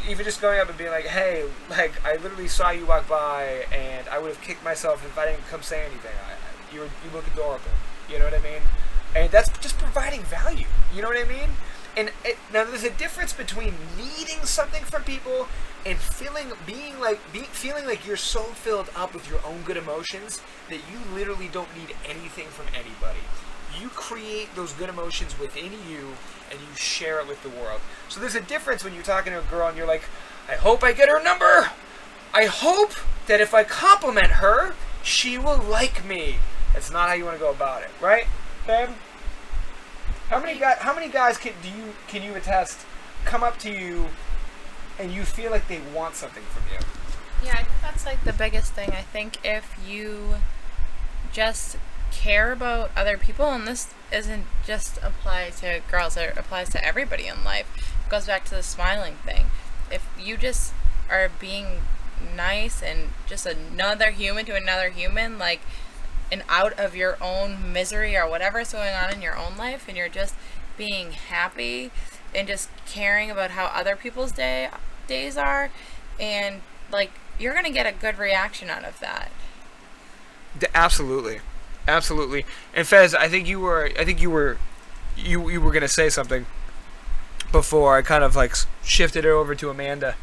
Even just going up and being like, hey, like, I literally saw you walk by, and I would have kicked myself if I didn't come say anything. You look adorable. You know what I mean? And that's just providing value. You know what I mean? And now there's a difference between needing something from people and feeling like you're so filled up with your own good emotions that you literally don't need anything from anybody. You create those good emotions within you and you share it with the world. So there's a difference when you're talking to a girl and you're like, I hope I get her number. I hope that if I compliment her, she will like me. That's not how you want to go about it, right, babe? How many guys can you attest come up to you and you feel like they want something from you? Yeah, I think that's like the biggest thing. I think if you just care about other people, and this isn't just apply to girls, it applies to everybody in life. It goes back to the smiling thing. If you just are being nice and just another human to another human, like, and out of your own misery or whatever's going on in your own life, and you're just being happy and just caring about how other people's days are, and like, you're gonna get a good reaction out of that. Absolutely. And Fez, I think you were gonna say something before I kind of like shifted it over to Amanda.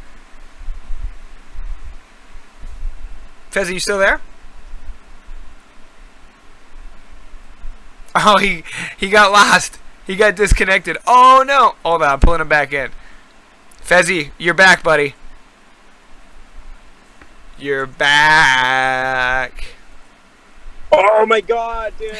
Fez, are you still there? Oh, he got lost. He got disconnected. Oh no! Hold on, I'm pulling him back in. Fezzy, you're back, buddy. You're back. Oh my god, dude!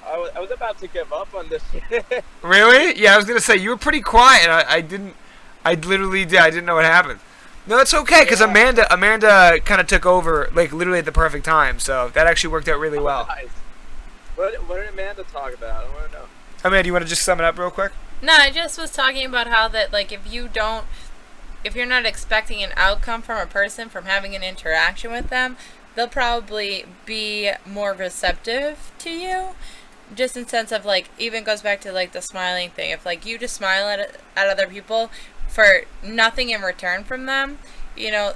I was about to give up on this shit. Really? Yeah, I was gonna say you were pretty quiet. I didn't know what happened. No, it's okay because Amanda kind of took over like literally at the perfect time, so that actually worked out really well. Nice. What did Amanda talk about? I want to know. Amanda, you want to just sum it up real quick? No, I just was talking about how that, like, if you're not expecting an outcome from a person from having an interaction with them, they'll probably be more receptive to you. Just in sense of, like, even goes back to, like, the smiling thing. If, like, you just smile at other people for nothing in return from them, you know,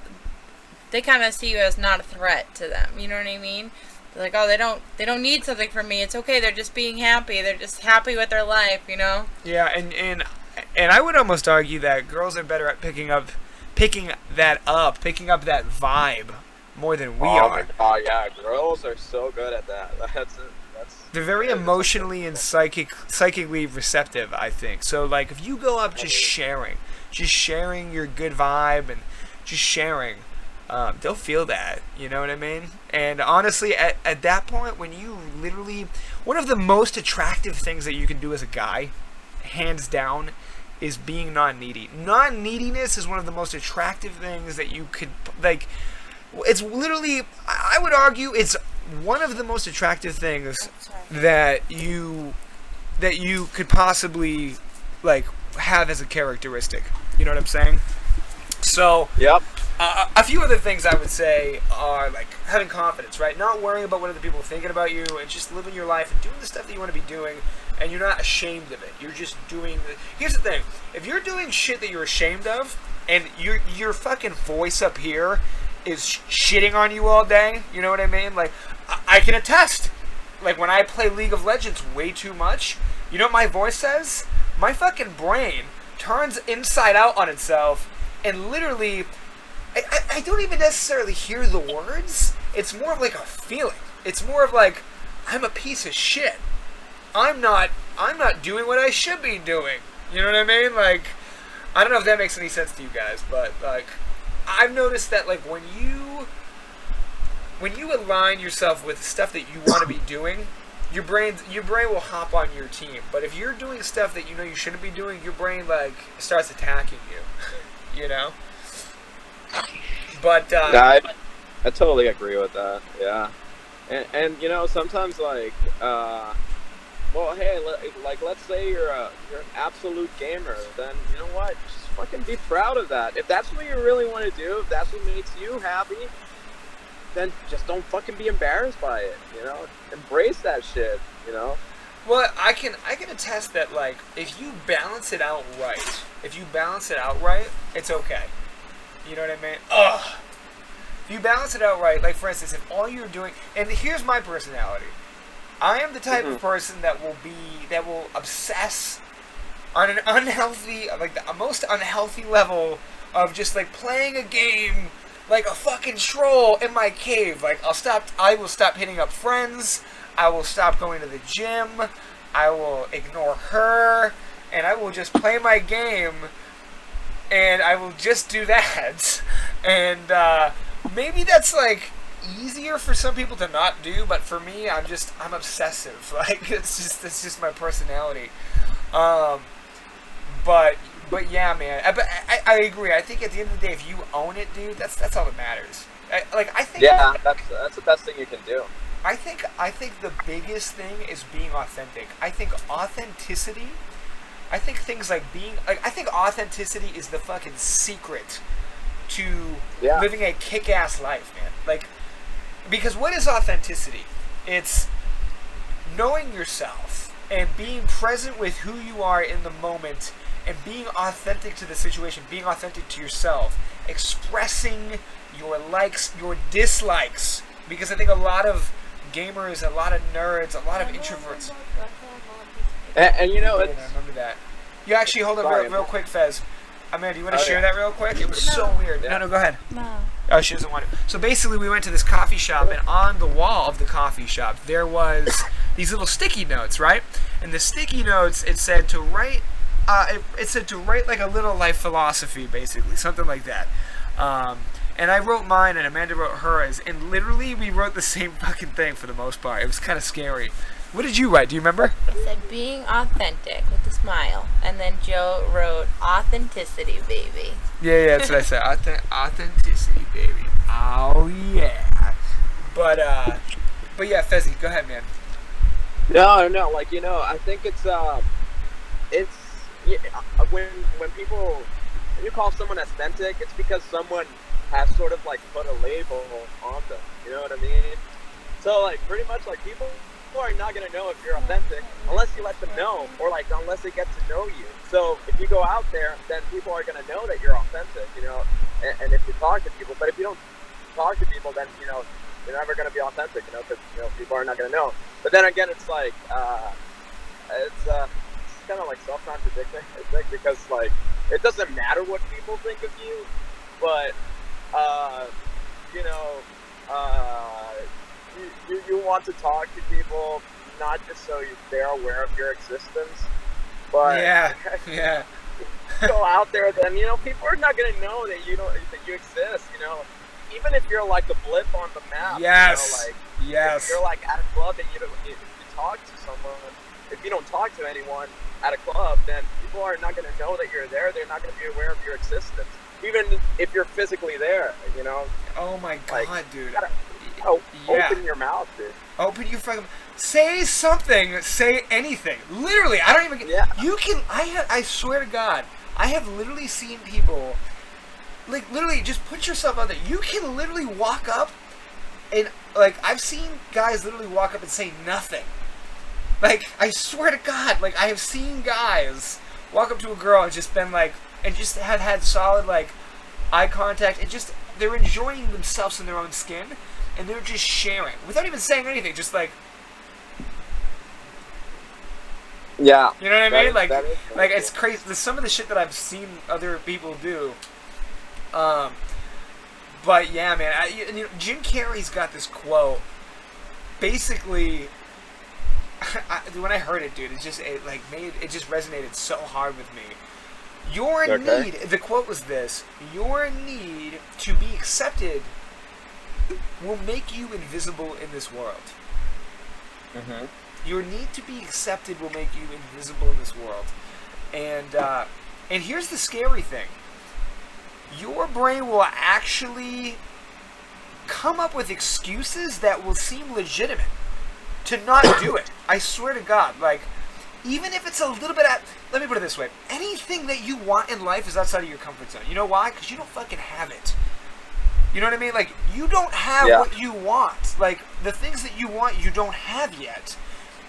they kind of see you as not a threat to them. You know what I mean? They're like, oh, they don't need something from me. It's okay. They're just being happy. They're just happy with their life, you know? Yeah, and I would almost argue that girls are better at picking up that vibe more than we are. Oh my god, yeah, girls are so good at that. They're very emotionally and psychically receptive, I think. So like if you go up just sharing your good vibe and just sharing, they'll feel that, you know what I mean? And honestly, at that point, when you literally, one of the most attractive things that you can do as a guy, hands down, is being non-needy. Non-neediness is one of the most attractive things that you could, like, it's literally, I would argue, it's one of the most attractive things that you could possibly, like, have as a characteristic. You know what I'm saying? So, yep. A few other things I would say are like having confidence, right? Not worrying about what other people are thinking about you, and just living your life and doing the stuff that you want to be doing, and you're not ashamed of it. You're just doing Here's the thing: if you're doing shit that you're ashamed of, and your fucking voice up here is shitting on you all day, you know what I mean? Like, I can attest. Like when I play League of Legends way too much, you know what my voice says? My fucking brain turns inside out on itself, and literally, I don't even necessarily hear the words. It's more of like a feeling. It's more of like, I'm a piece of shit. I'm not doing what I should be doing. You know what I mean? Like, I don't know if that makes any sense to you guys, but like, I've noticed that like when you align yourself with stuff that you want to be doing, your brain will hop on your team. But if you're doing stuff that you know you shouldn't be doing, your brain like starts attacking you. You know? But I totally agree with that. Yeah, and you know, sometimes like well, hey, like let's say you're an absolute gamer, then you know what, just fucking be proud of that. If that's what you really want to do, if that's what makes you happy, then just don't fucking be embarrassed by it. You know, embrace that shit. You know. Well, I can attest that like if you balance it out right, it's okay. You know what I mean? Ugh. If you balance it out right, like for instance, if all you're doing, and here's my personality, I am the type of person that will obsess on an unhealthy, like the most unhealthy level of just like playing a game like a fucking troll in my cave. Like I will stop hitting up friends. I will stop going to the gym. I will ignore her, and I will just play my game, and I will just do that. And maybe that's like easier for some people to not do, but for me, I'm obsessive. Like it's just my personality. But yeah, man. I agree. I think at the end of the day, if you own it, dude, that's all that matters. I think. Yeah, that's the best thing you can do. I think the biggest thing is being authentic. I think authenticity. I think things like being like. I think authenticity is the fucking secret to living a kick-ass life, man. Like, because what is authenticity? It's knowing yourself and being present with who you are in the moment and being authentic to the situation, being authentic to yourself, expressing your likes, your dislikes. Because I think a lot of gamers, a lot of nerds, a lot of introverts. And you know, I remember that. You actually, hold on real quick, Fez. Amanda, do you want to share that real quick? It was so weird. No, go ahead. No. Oh, she doesn't want to. So basically, we went to this coffee shop, and on the wall of the coffee shop, there was these little sticky notes, right? And the sticky notes, it said to write, like a little life philosophy, basically, something like that. And I wrote mine, and Amanda wrote hers, and literally, we wrote the same fucking thing for the most part. It was kind of scary. What did you write? Do you remember? It said being authentic with a smile, and then Joe wrote authenticity, baby. Yeah, that's what I said. Authenticity, baby. Oh yeah. But yeah, Fezzy, go ahead, man. No, like, you know, I think it's when you call someone authentic, it's because someone has sort of like put a label on them. You know what I mean? So like pretty much like people are not gonna know if you're authentic unless you let them know, or like unless they get to know you. So if you go out there, then people are gonna know that you're authentic, you know. And if you talk to people, but if you don't talk to people, then you know you're never gonna be authentic, you know, because you know people are not gonna know. But then again, it's like it's kind of like self-contradicting, I think, because like it doesn't matter what people think of you, but you know, you want to talk to people not just so they're aware of your existence, but yeah. Go out there, then you know people are not gonna know that you exist. You know, even if you're like a blip on the map. Yes. You know, like if you're like at a club and you talk to someone. If you don't talk to anyone at a club, then people are not gonna know that you're there. They're not gonna be aware of your existence, even if you're physically there. You know. Oh my god, like, dude. Open your mouth, dude. Open your fucking... Say something. Say anything. Literally, I don't even... Yeah. You can... I swear to God, I have literally seen people... Like, literally, just put yourself out there. You can literally walk up and... Like, I've seen guys literally walk up and say nothing. Like, I swear to God, like, I have seen guys walk up to a girl and just been like... And just have had solid, like, eye contact. And just... They're enjoying themselves in their own skin. And they're just sharing without even saying anything, just like, yeah, you know what I mean? Like it's crazy. Some of the shit that I've seen other people do. But yeah, man, you know, Jim Carrey's got this quote. Basically, when I heard it, dude, it just resonated so hard with me. Your need. The quote was this: your need to be accepted will make you invisible in this world. Mm-hmm. Your need to be accepted will make you invisible in this world. And here's the scary thing. Your brain will actually come up with excuses that will seem legitimate to not do it. I swear to God. Like, even if it's a little bit let me put it this way. Anything that you want in life is outside of your comfort zone. You know why? Because you don't fucking have it. You know what I mean? Like, you don't have what you want. Like, the things that you want, you don't have yet.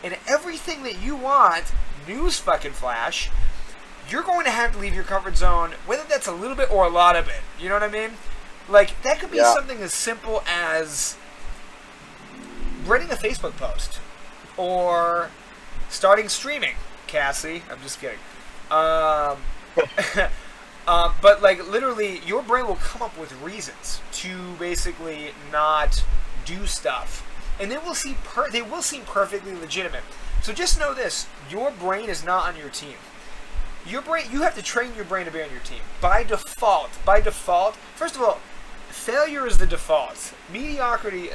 And everything that you want, news fucking flash, you're going to have to leave your comfort zone, whether that's a little bit or a lot of it. You know what I mean? Like, that could be something as simple as writing a Facebook post. Or But like literally, your brain will come up with reasons to basically not do stuff, and they will seem perfectly legitimate. So just know this: your brain is not on your team. Your brain, you have to train your brain to be on your team by default. By default, first of all, failure is the default. Mediocrity,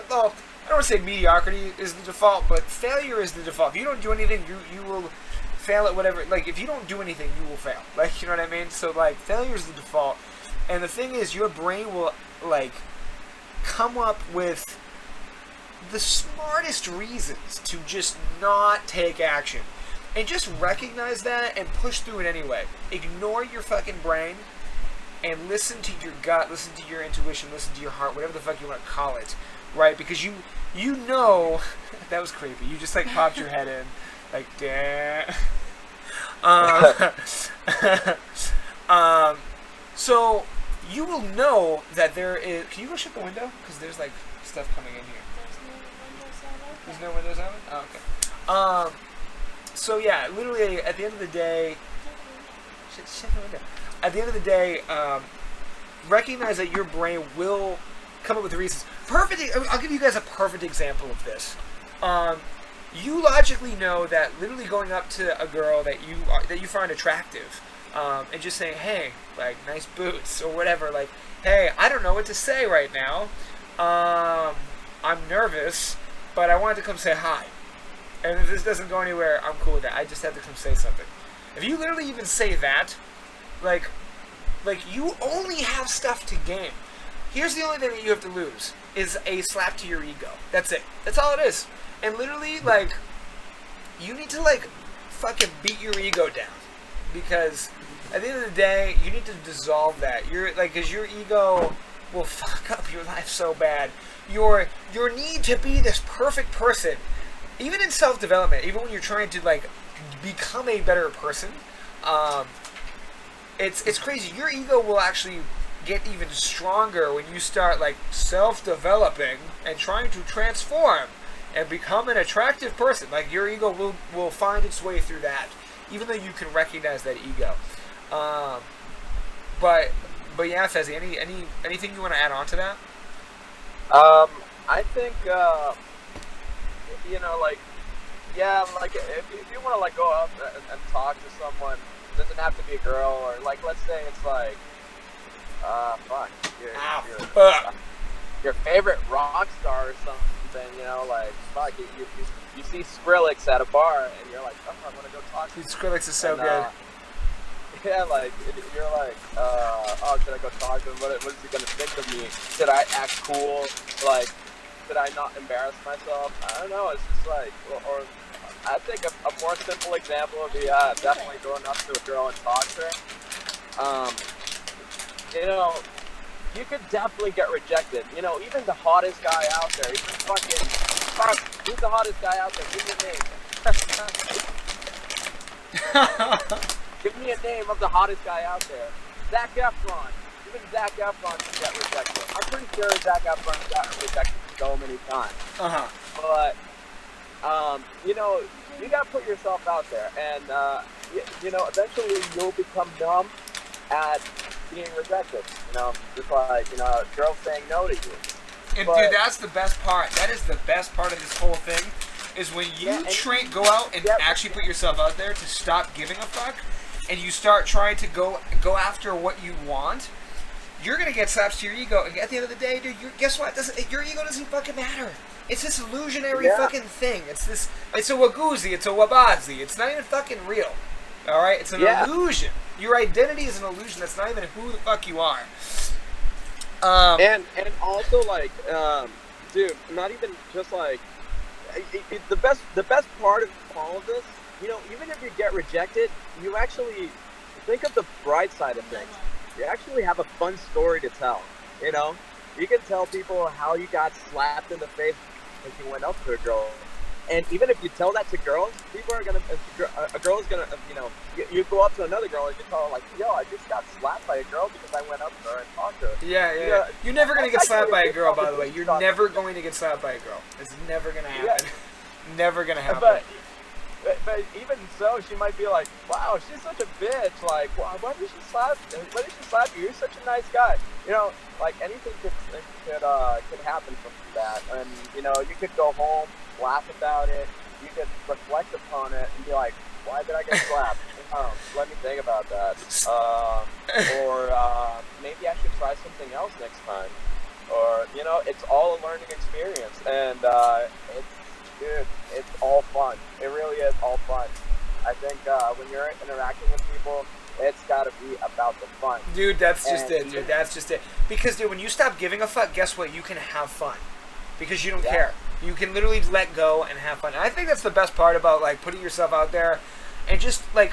well, I don't want to say mediocrity is the default, but failure is the default. If you don't do anything, you will fail at whatever. Like, if you don't do anything, you will fail. Like, you know what I mean? So, like, failure is the default. And the thing is, your brain will, like, come up with the smartest reasons to just not take action. And just recognize that and push through it anyway. Ignore your fucking brain and listen to your gut, listen to your intuition, listen to your heart, whatever the fuck you want to call it. Right? Because you know... That was creepy. You just, like, popped your head in. Like, damn. So, you will know that there is... Can you go shut the window? Because there's, like, stuff coming in here. There's no windows on it? Oh, okay. So, yeah, literally, at the end of the day... Shut the window. At the end of the day, recognize that your brain will come up with reasons. I'll give you guys a perfect example of this. You logically know that literally going up to a girl that you find attractive, and just saying, hey, like, nice boots, or whatever, like, hey, I don't know what to say right now. I'm nervous, but I wanted to come say hi. And if this doesn't go anywhere, I'm cool with that. I just had to come say something. If you literally even say that, like you only have stuff to gain. Here's the only thing that you have to lose, is a slap to your ego. That's it. That's all it is. And literally, like, you need to, like, fucking beat your ego down. Because at the end of the day, you need to dissolve that. Because your ego will fuck up your life so bad. Your need to be this perfect person, even in self-development, even when you're trying to, like, become a better person, it's crazy. Your ego will actually get even stronger when you start, like, self-developing and trying to transform and become an attractive person. Like, your ego will find its way through that, even though you can recognize that ego. But yeah, Fezzy, anything you want to add on to that? I think, you know, like, yeah, like, if you want to, like, go up and talk to someone, it doesn't have to be a girl, or, like, let's say it's like, fuck, your favorite rock star or something, you know, like, fuck, you see Skrillex at a bar, and you're like, oh, I want to go talk to him. Skrillex is so good. Yeah, like, you're like, oh, should I go talk to him? What is he going to think of me? Should I act cool? Like, should I not embarrass myself? I don't know, it's just like, or I think a more simple example would be definitely going up to a girl and talk to her. You know, you could definitely get rejected. You know, even the hottest guy out there, even fuck, who's the hottest guy out there? Give me a name. Give me a name of the hottest guy out there. Zac Efron. Even Zac Efron can get rejected. I'm pretty sure Zac Efron got rejected so many times. But, you know, you gotta put yourself out there. And, you know, eventually you'll become numb at being rejected. You know, just like, you know, girls saying no to you. And, dude, that's the best part. That is the best part of this whole thing, is when you go out and actually put yourself out there to stop giving a fuck, and you start trying to go after what you want, you're going to get slaps to your ego. And at the end of the day, dude, guess what? Your ego doesn't fucking matter. It's this illusionary fucking thing. It's a Wagoozy. It's a Wabazi. It's not even fucking real. Alright? It's an illusion. Your identity is an illusion. That's not even who the fuck you are. And also, like, dude, not even just like, the best part of all of this, you know, even if you get rejected, you actually think of the bright side of things. You actually have a fun story to tell, you know? You can tell people how you got slapped in the face when you went up to a girl. And even if you tell that to girls, people are gonna, a girl is gonna, you know, you go up to another girl and you tell her, like, yo, I just got slapped by a girl because I went up to her and talked to her. Yeah. You're never gonna get slapped by a girl, by the way. You're never going to get slapped by a girl. It's never gonna happen. Never gonna happen. but even so, she might be like, "Wow, she's such a bitch. Like, why did she slap? Why did she slap you? You're such a nice guy." You know, like anything could happen from that, and you know, you could go home, laugh about it, you could reflect upon it, and be like, "Why did I get slapped? Let me think about that." Or maybe I should try something else next time. Or you know, it's all a learning experience, and it's all fun. It really is all fun. I think when you're interacting with people, it's got to be about the fun. Dude, that's just it, dude. That's just it. Because, dude, when you stop giving a fuck, guess what? You can have fun. Because you don't care. You can literally let go and have fun. And I think that's the best part about, like, putting yourself out there and just, like,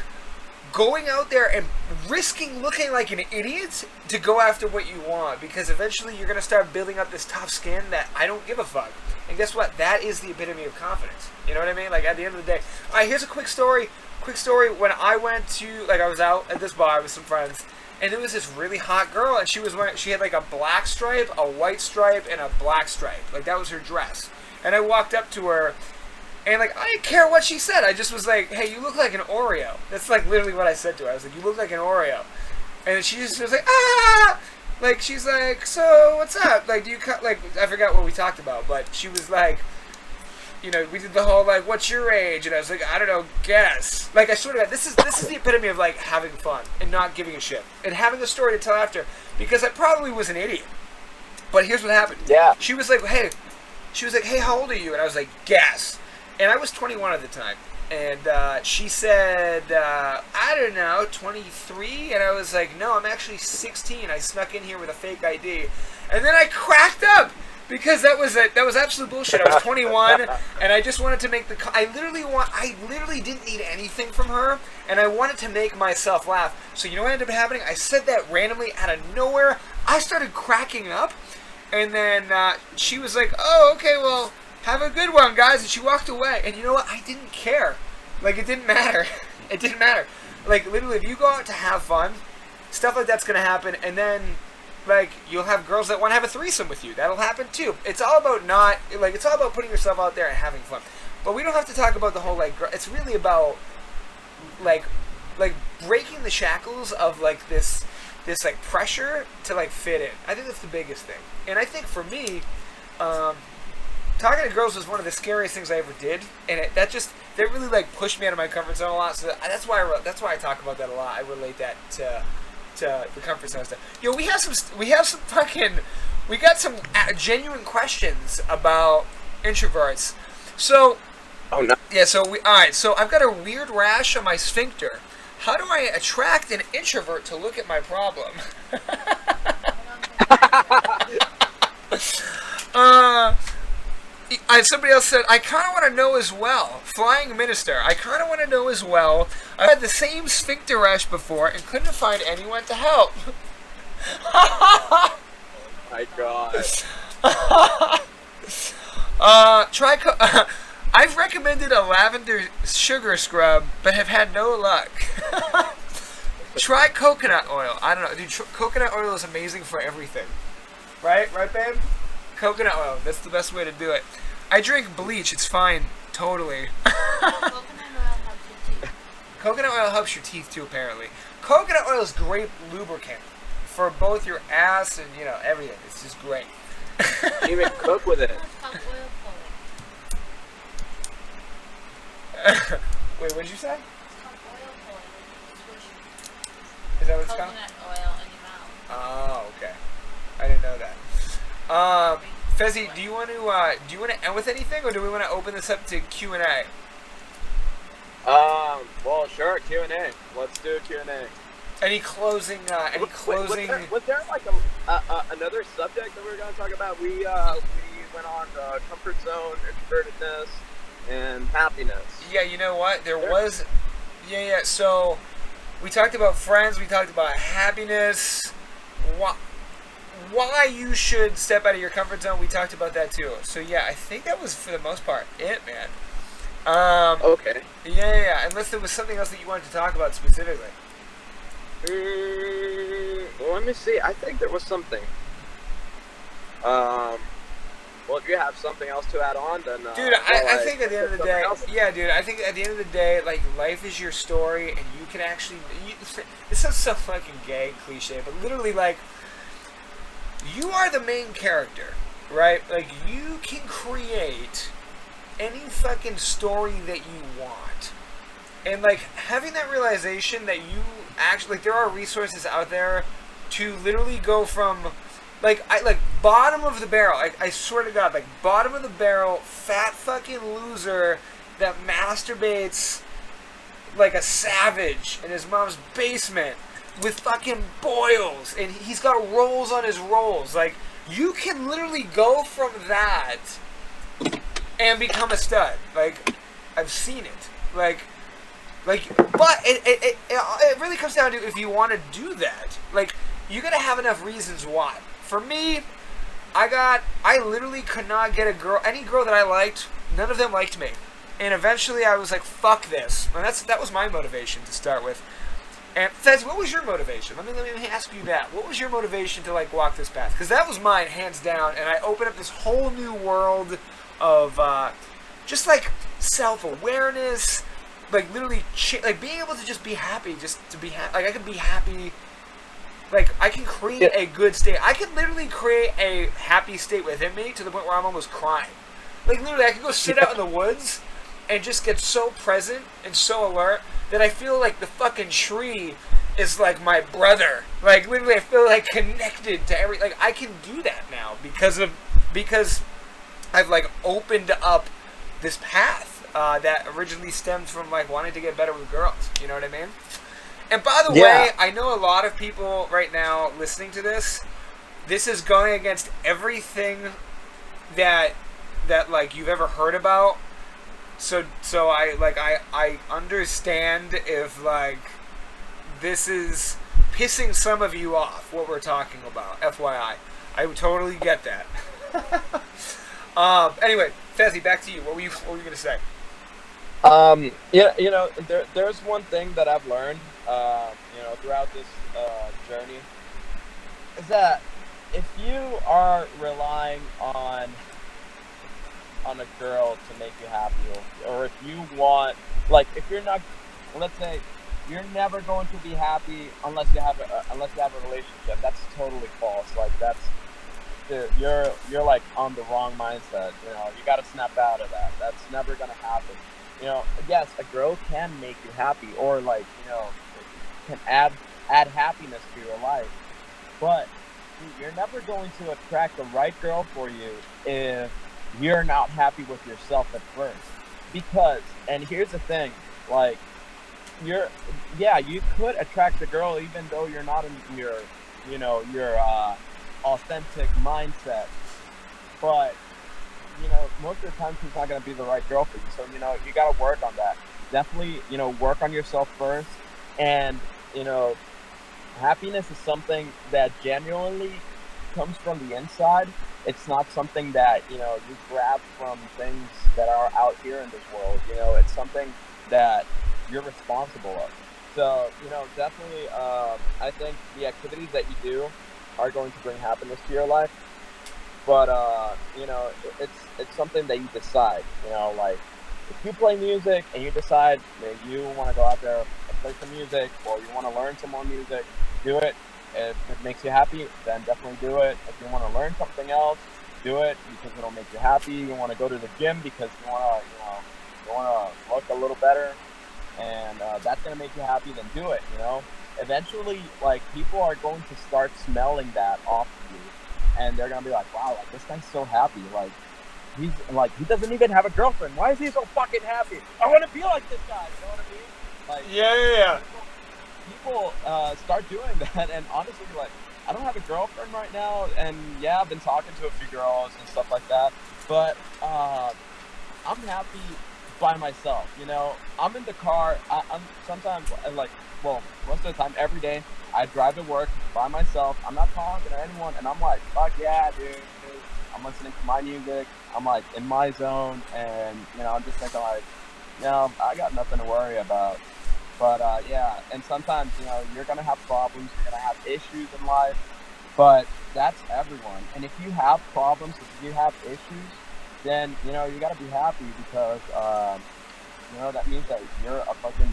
going out there and risking looking like an idiot to go after what you want. Because eventually you're going to start building up this tough skin that I don't give a fuck. And guess what? That is the epitome of confidence. You know what I mean? Like, at the end of the day. All right, here's a quick story. When I went to, like, I was out at this bar with some friends, and there was this really hot girl, and she had, like, a black stripe, a white stripe, and a black stripe. Like, that was her dress. And I walked up to her, and, like, I didn't care what she said. I just was like, "Hey, you look like an Oreo." That's, like, literally what I said to her. I was like, "You look like an Oreo." And then she just was like, "Ah!" Like, she's like, "So, what's up? Like, do you cut," like, I forgot what we talked about, but she was like, you know, we did the whole, like, "What's your age?" And I was like, "I don't know, guess." Like, I sort of, this is the epitome of, like, having fun and not giving a shit. And having a story to tell after. Because I probably was an idiot. But here's what happened. Yeah. She was like, "Hey," "how old are you?" And I was like, "Guess." And I was 21 at the time. And she said, "I don't know, 23?" And I was like, "No, I'm actually 16. I snuck in here with a fake ID." And then I cracked up. Because that was absolute bullshit. I was 21, and I just wanted to make I literally didn't need anything from her, and I wanted to make myself laugh. So you know what ended up happening? I said that randomly out of nowhere. I started cracking up, and then she was like, "Oh, okay, well, have a good one, guys," and she walked away. And you know what? I didn't care. Like, it didn't matter. It didn't matter. Like, literally, if you go out to have fun, stuff like that's gonna happen, and then, like, you'll have girls that want to have a threesome with you. That'll happen too. It's all about it's all about putting yourself out there and having fun. But we don't have to talk about the whole, like, it's really about, like breaking the shackles of, like, this like, pressure to, like, fit in. I think that's the biggest thing. And I think for me, talking to girls was one of the scariest things I ever did. And that really, like, pushed me out of my comfort zone a lot. So that's why I talk about that a lot. I relate that to the comfort zone stuff. Yo, we got some genuine questions about introverts. So, oh no. Yeah, so I've got a weird rash on my sphincter. How do I attract an introvert to look at my problem? Somebody else said, "I kind of want to know as well." Flying Minister, "I kind of want to know as well. I've had the same sphincter rash before and couldn't find anyone to help." Oh my God. I've recommended a lavender sugar scrub, but have had no luck. Try coconut oil. I don't know, dude. Coconut oil is amazing for everything. Right, babe? Coconut oil. That's the best way to do it. I drink bleach. It's fine. Totally. Coconut oil helps your teeth too, apparently. Coconut oil is great lubricant for both your ass and, you know, everything. It's just great. You even cook with it. Wait, what did you say? Is that what it's called? Coconut oil in your mouth. Oh, okay. I didn't know that. Fezzy, do you want to end with anything, or do we want to open this up to Q&A? Well, sure, Q&A. Let's do a Q&A. Any closing? Was there like another subject that we were going to talk about? We went on comfort zone, introvertedness, and happiness. Yeah, you know what? There was. Yeah. So we talked about friends. We talked about happiness. Why you should step out of your comfort zone. We talked about that too. So yeah, I think that was for the most part it, man. Okay. Yeah. Unless there was something else that you wanted to talk about specifically. Well, let me see. I think there was something. Well, if you have something else to add on, then dude, I think at the end of the day, yeah, dude, I think at the end of the day, like, life is your story, and you can actually. This sounds so fucking gay, cliche, but literally, like, you are the main character, right? Like, you can create any fucking story that you want, and like having that realization that you actually, like, there are resources out there to literally go from. Like, bottom of the barrel, I swear to God, like, bottom of the barrel, fat fucking loser that masturbates like a savage in his mom's basement with fucking boils, and he's got rolls on his rolls. Like, you can literally go from that and become a stud. Like, I've seen it. Like, but it really comes down to if you want to do that. Like, you gotta have enough reasons why. For me, I literally could not get any girl that I liked. None of them liked me, and eventually I was like, "Fuck this." And that was my motivation to start with. And Fez, what was your motivation? Let me ask you that. What was your motivation to like walk this path? Because that was mine, hands down. And I opened up this whole new world of just like self-awareness, like literally, like being able to just be happy, just to be happy. Like I could be happy. Like, I can create a good state. I can literally create a happy state within me to the point where I'm almost crying. Like, literally, I can go sit out in the woods and just get so present and so alert that I feel like the fucking tree is like my brother. Like, literally, I feel like connected to like, I can do that now because I've, like, opened up this path that originally stemmed from, like, wanting to get better with girls. You know what I mean? And by the way, I know a lot of people right now listening to this. This is going against everything that like you've ever heard about. So I understand if like this is pissing some of you off what we're talking about. FYI, I would totally get that. Anyway, Fezzy, back to you. What were you gonna say? Yeah, there's one thing that I've learned, throughout this journey, is that if you are relying on a girl to make you happy, or if you want, like, if you're not, let's say, you're never going to be happy unless you have a relationship. That's totally false. Like, you're like on the wrong mindset. You got to snap out of that. That's never gonna happen. Yes, a girl can make you happy, or like, can add happiness to your life. But you're never going to attract the right girl for you if you're not happy with yourself at first. Because, and here's the thing, like, you could attract the girl even though you're not in your authentic mindset. But most of the time she's not going to be the right girl for you. So, you got to work on that. Definitely, work on yourself first. And, happiness is something that genuinely comes from the inside. It's not something that, you grab from things that are out here in this world. It's something that you're responsible of. So, definitely, I think the activities that you do are going to bring happiness to your life. But, it's something that you decide, like, if you play music and you decide that you want to go out there and play some music, or you want to learn some more music, do it. If it makes you happy, then definitely do it. If you want to learn something else, do it because it'll make you happy. You want to go to the gym because you want to look a little better, and that's going to make you happy, then do it, Eventually, like, people are going to start smelling that off of you. And they're gonna be like, wow, like, this guy's so happy. Like, he doesn't even have a girlfriend. Why is he so fucking happy? I want to be like this guy. You know what I mean? Like, yeah. People start doing that, and honestly, like, I don't have a girlfriend right now, and yeah, I've been talking to a few girls and stuff like that. But I'm happy by myself. I'm in the car. I'm sometimes most of the time, every day, I drive to work by myself. I'm not talking to anyone, and I'm like, fuck yeah, dude. I'm listening to my music. I'm like in my zone, and I'm just thinking like, I got nothing to worry about. But yeah, and sometimes you're gonna have problems. You're gonna have issues in life, But that's everyone. And if you have problems, if you have issues, then you know you gotta be happy because you know that means that you're a fucking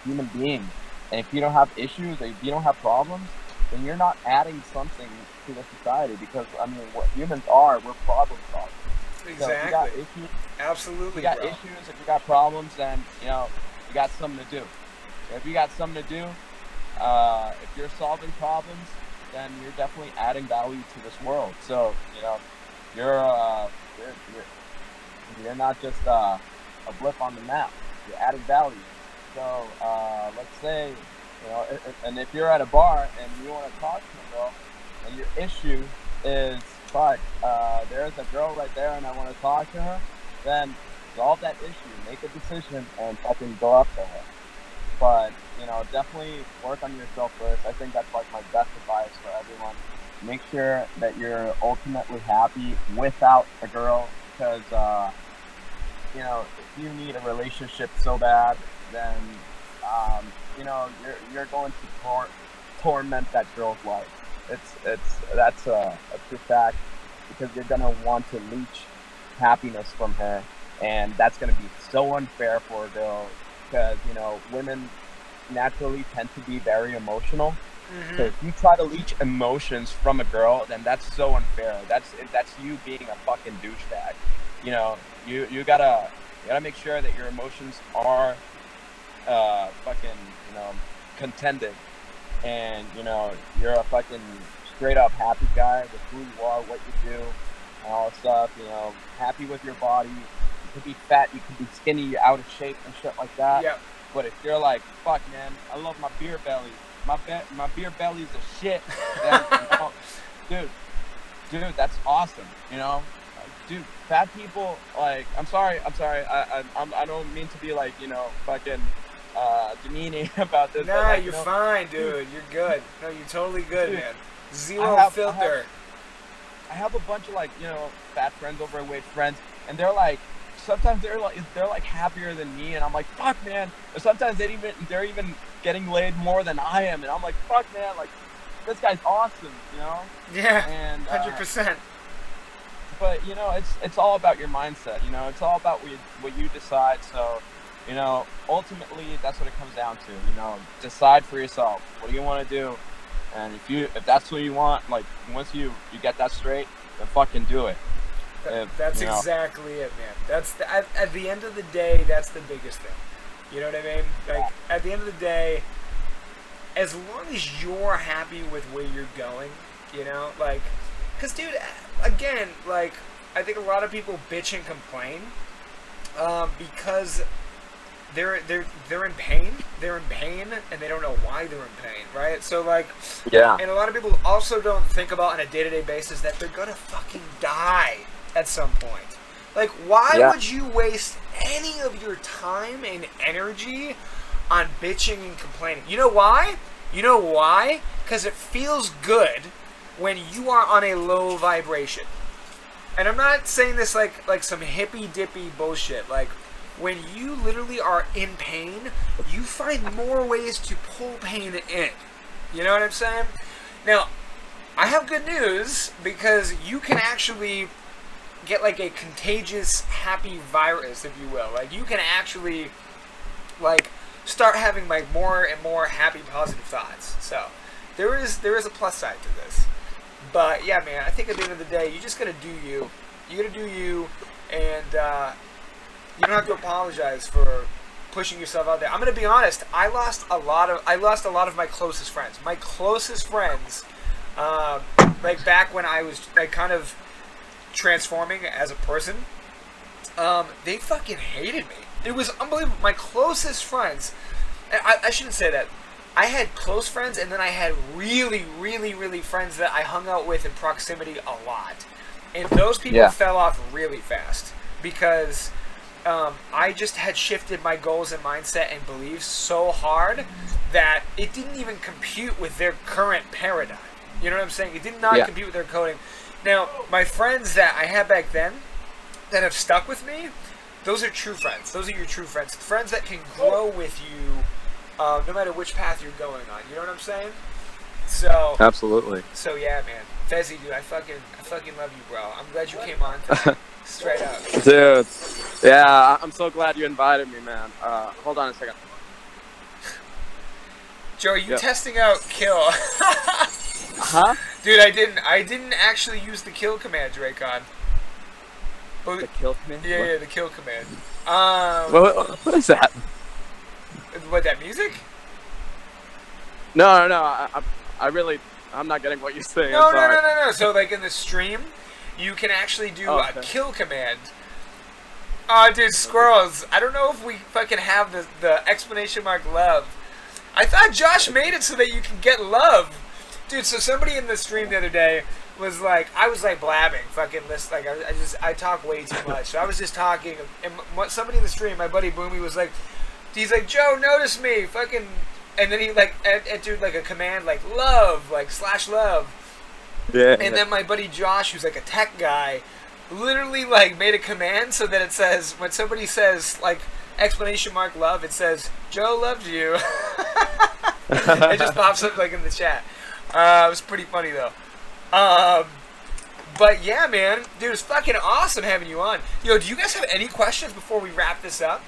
human being. And if you don't have issues, if you don't have problems, then you're not adding something to the society. Because I mean, what humans are, we're problem solvers. So if you got Exactly. issues, if Absolutely, you got bro. issues, if you got problems, then you know you got something to do. If you got something to do, if you're solving problems, then you're definitely adding value to this world. So you know, you're you're not just a blip on the map. You're adding value. So let's say, you know, and if you're at a bar and you want to talk to a girl, and your issue is, fuck, there's a girl right there and I want to talk to her, then solve that issue, make a decision, and fucking go up to her. But you know, definitely work on yourself first. I think that's like my best advice for everyone. Make sure that you're ultimately happy without a girl, because you know, if you need a relationship so bad, then you know you're going to torment that girl's life. That's a true fact, because you're gonna want to leech happiness from her, and that's gonna be so unfair for a girl, because you know women naturally tend to be very emotional. So Hmm. if you try to leech emotions from a girl, then that's so unfair. That's you being a fucking douchebag. You know, you gotta make sure that your emotions are fucking, you know, contended, and you know you're a fucking straight up happy guy with who you are, what you do, and all that stuff. You know, happy with your body. You could be fat, you could be skinny, you're out of shape and shit like that. Yep. But if you're like, fuck, man, I love my beer belly. My beer belly's a shit. Then, you know, dude, that's awesome. You know, dude, fat people, like, I'm sorry. I don't mean to be like, you know, fucking demeaning about this. But Nah, like, you're you know, fine, dude, dude. You're good. No, you're totally good, dude, man. I Zero have, I have, filter. I have a bunch of like, you know, fat friends, overweight friends, and they're like, sometimes they're like happier than me, and I'm like, fuck, man. And sometimes they're even getting laid more than I am, and I'm like, fuck, man, like this guy's awesome, you know. Yeah, And 100%. but you know, it's all about your mindset. You know, it's all about what you decide. So, you know, ultimately, that's what it comes down to. You know, decide for yourself. What do you want to do? And if that's what you want, like once you get that straight, then fucking do it. If That's you know, exactly it, man. At the end of the day, that's the biggest thing. You know what I mean? Like, at the end of the day, as long as you're happy with where you're going, you know, like, because, dude, again, like, I think a lot of people bitch and complain because they're in pain. They're in pain, and they don't know why they're in pain, right? So, like, yeah, and a lot of people also don't think about on a day-to-day basis that they're gonna fucking die at some point. Like, why yeah, would you waste any of your time and energy on bitching and complaining? You know why? You know why? Because it feels good when you are on a low vibration. And I'm not saying this like some hippy dippy bullshit. Like, when you literally are in pain, you find more ways to pull pain in. You know what I'm saying? Now, I have good news, because you can actually get like a contagious happy virus, if you will. Like, you can actually like start having like more and more happy positive thoughts. So there is a plus side to this. But yeah, man, I think at the end of the day, you just gotta do you. You gotta do you, and you don't have to apologize for pushing yourself out there. I'm gonna be honest. I lost a lot of my closest friends. My closest friends, like back when I was like kind of transforming as a person, they fucking hated me. It was unbelievable. My closest friends, I shouldn't say that. I had close friends, and then I had really, really, really friends that I hung out with in proximity a lot. And those people yeah, fell off really fast because I just had shifted my goals and mindset and beliefs so hard that it didn't even compute with their current paradigm. You know what I'm saying? It did not yeah, compute with their coding. Now, my friends that I had back then that have stuck with me, those are true friends. Those are your true friends. Friends that can grow with you no matter which path you're going on. You know what I'm saying? So absolutely. So yeah, man, Fezzy, dude, I fucking love you, bro. I'm glad you came on today. Straight up, dude. Yeah, I'm so glad you invited me, man. Hold on a second. Joe, are you testing out kill? Huh? Dude, I didn't actually use the kill command, Dracon. But, The kill command? yeah, the kill command. What is that? What, that music? No. I'm not getting what you're saying. No, I'm sorry. no. So, like, in the stream, you can actually do a kill command. Oh, dude, squirrels. I don't know if we fucking have the exclamation mark love. I thought Josh made it so that you can get love. Dude, so somebody in the stream the other day was like, I was like blabbing, fucking list, like I talk way too much. So I was just talking, and somebody in the stream, my buddy Boomy, was like, he's like, Joe, notice me, fucking, and then he like entered like a command like love, like /love. Yeah. And then my buddy Josh, who's like a tech guy, literally like made a command so that it says, when somebody says like exclamation mark love, it says Joe loves you. It just pops up like in the chat. It was pretty funny though. But yeah, man, dude, it's fucking awesome having you on. Yo, do you guys have any questions before we wrap this up?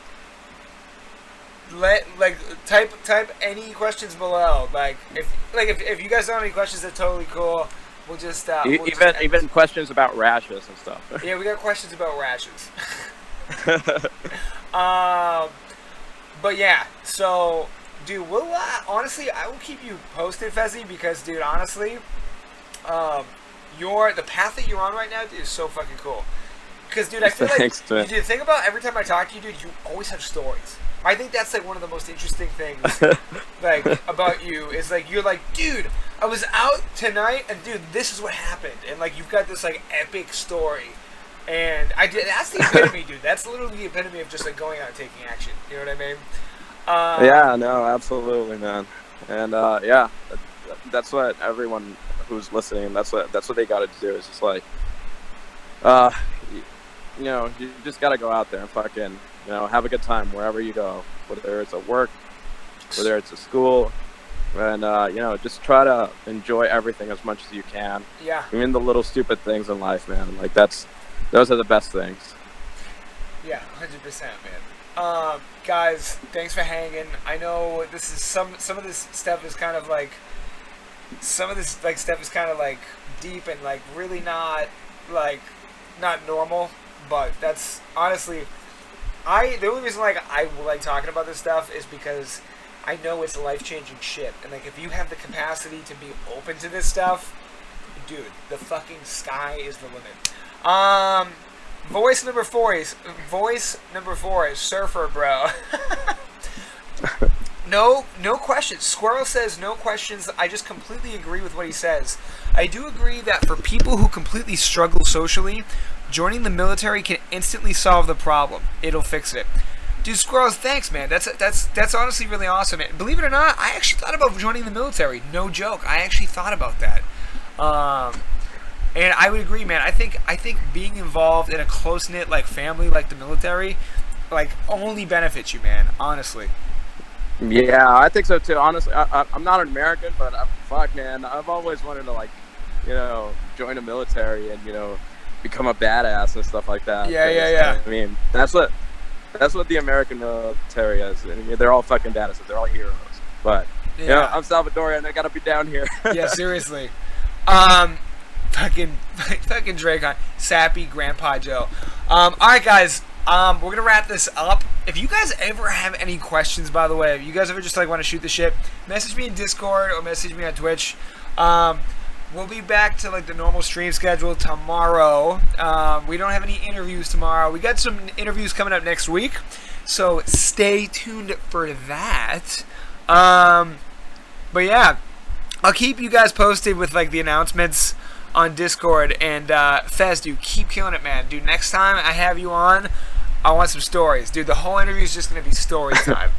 Type any questions below. If you guys don't have any questions, that's totally cool. We'll just even questions about rashes and stuff. Yeah, we got questions about rashes. But yeah, so dude, we'll honestly, I will keep you posted, Fezzy, because dude, honestly, the path that you're on right now, dude, is so fucking cool. Because dude, I feel like you think about every time I talk to you, dude, you always have stories. I think that's like one of the most interesting things, like about you is like you're like, dude, I was out tonight, and dude, this is what happened, and like you've got this like epic story. And that's the epitome, dude. That's literally the epitome of just like going out and taking action. You know what I mean? Yeah, no, absolutely, man. And yeah, that's what everyone who's listening. That's what they got to do. Is just like, you know, you just got to go out there and fucking, you know, have a good time wherever you go, whether it's at work, whether it's at school, and you know, just try to enjoy everything as much as you can. Yeah. I mean, the little stupid things in life, man. Like those are the best things. Yeah, 100%, man. Guys, thanks for hanging. I know this is some of this stuff is kind of like stuff is kind of like deep and like really not normal, but that's honestly the only reason like I like talking about this stuff is because I know it's life-changing shit, and like if you have the capacity to be open to this stuff, dude, the fucking sky is the limit. Voice number four is Surfer Bro. No questions. Squirrel says no questions. I just completely agree with what he says. I do agree that for people who completely struggle socially, joining the military can instantly solve the problem. It'll fix it. Dude, Squirrels, thanks, man. That's honestly really awesome. And believe it or not, I actually thought about joining the military. No joke. I actually thought about that. And I would agree, man. I think being involved in a close-knit like family like the military, like only benefits you, man. Honestly. Yeah, I think so too. Honestly, I'm not an American, but fuck, man, I've always wanted to like, you know, join the military and you know, become a badass and stuff like that. Yeah. I mean, that's what the American military is. I mean, they're all fucking badasses. They're all heroes. But yeah, you know, I'm Salvadorian. I gotta be down here. Yeah, seriously. Fucking Dracon, sappy Grandpa Joe. All right, guys. We're gonna wrap this up. If you guys ever have any questions, by the way, if you guys ever just like want to shoot the shit, message me in Discord or message me on Twitch. We'll be back to like the normal stream schedule tomorrow. We don't have any interviews tomorrow. We got some interviews coming up next week, so stay tuned for that. But yeah, I'll keep you guys posted with like the announcements on Discord. And Fez, dude, keep killing it, man. Dude, next time I have you on, I want some stories. Dude, the whole interview is just going to be story time.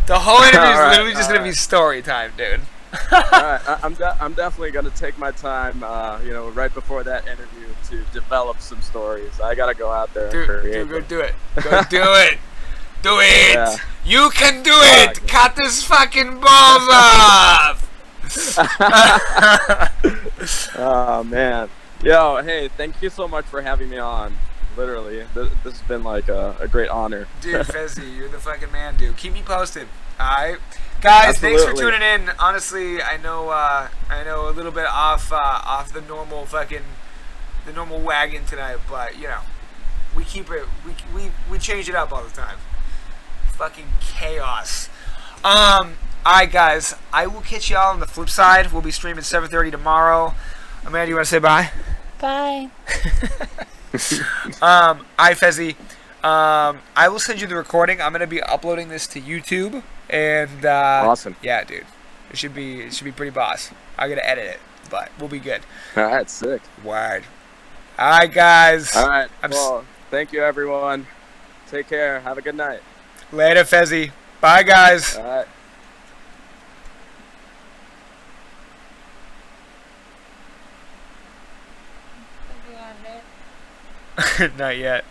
The whole interview is literally just going to be story time, dude. Alright, I'm definitely going to take my time, you know, right before that interview to develop some stories. I got to go out there and create them. Go do it. Go do it. Do it. Yeah. You can do it. Cut this fucking balls off. Oh man. Yo, hey, thank you so much for having me on. Literally, this has been like a great honor. Dude, Fezzy, you're the fucking man, dude. Keep me posted. Alright? Guys, thanks for Absolutely. tuning in. Honestly, I know a little bit off the normal wagon tonight, but you know, we keep it we change it up all the time. Fucking chaos. Alright guys, I will catch y'all on the flip side. We'll be streaming 7:30 tomorrow. Amanda, you wanna say bye? Bye. Alright, Fezzy. I will send you the recording. I'm gonna be uploading this to YouTube, and Awesome. yeah, dude, it should be pretty boss. I gotta edit it, but we'll be good. All right, sick. Word. All right, guys. All right. Well, thank you, everyone. Take care. Have a good night. Later, Fezzy. Bye, guys. All right. Have you on it? Not yet.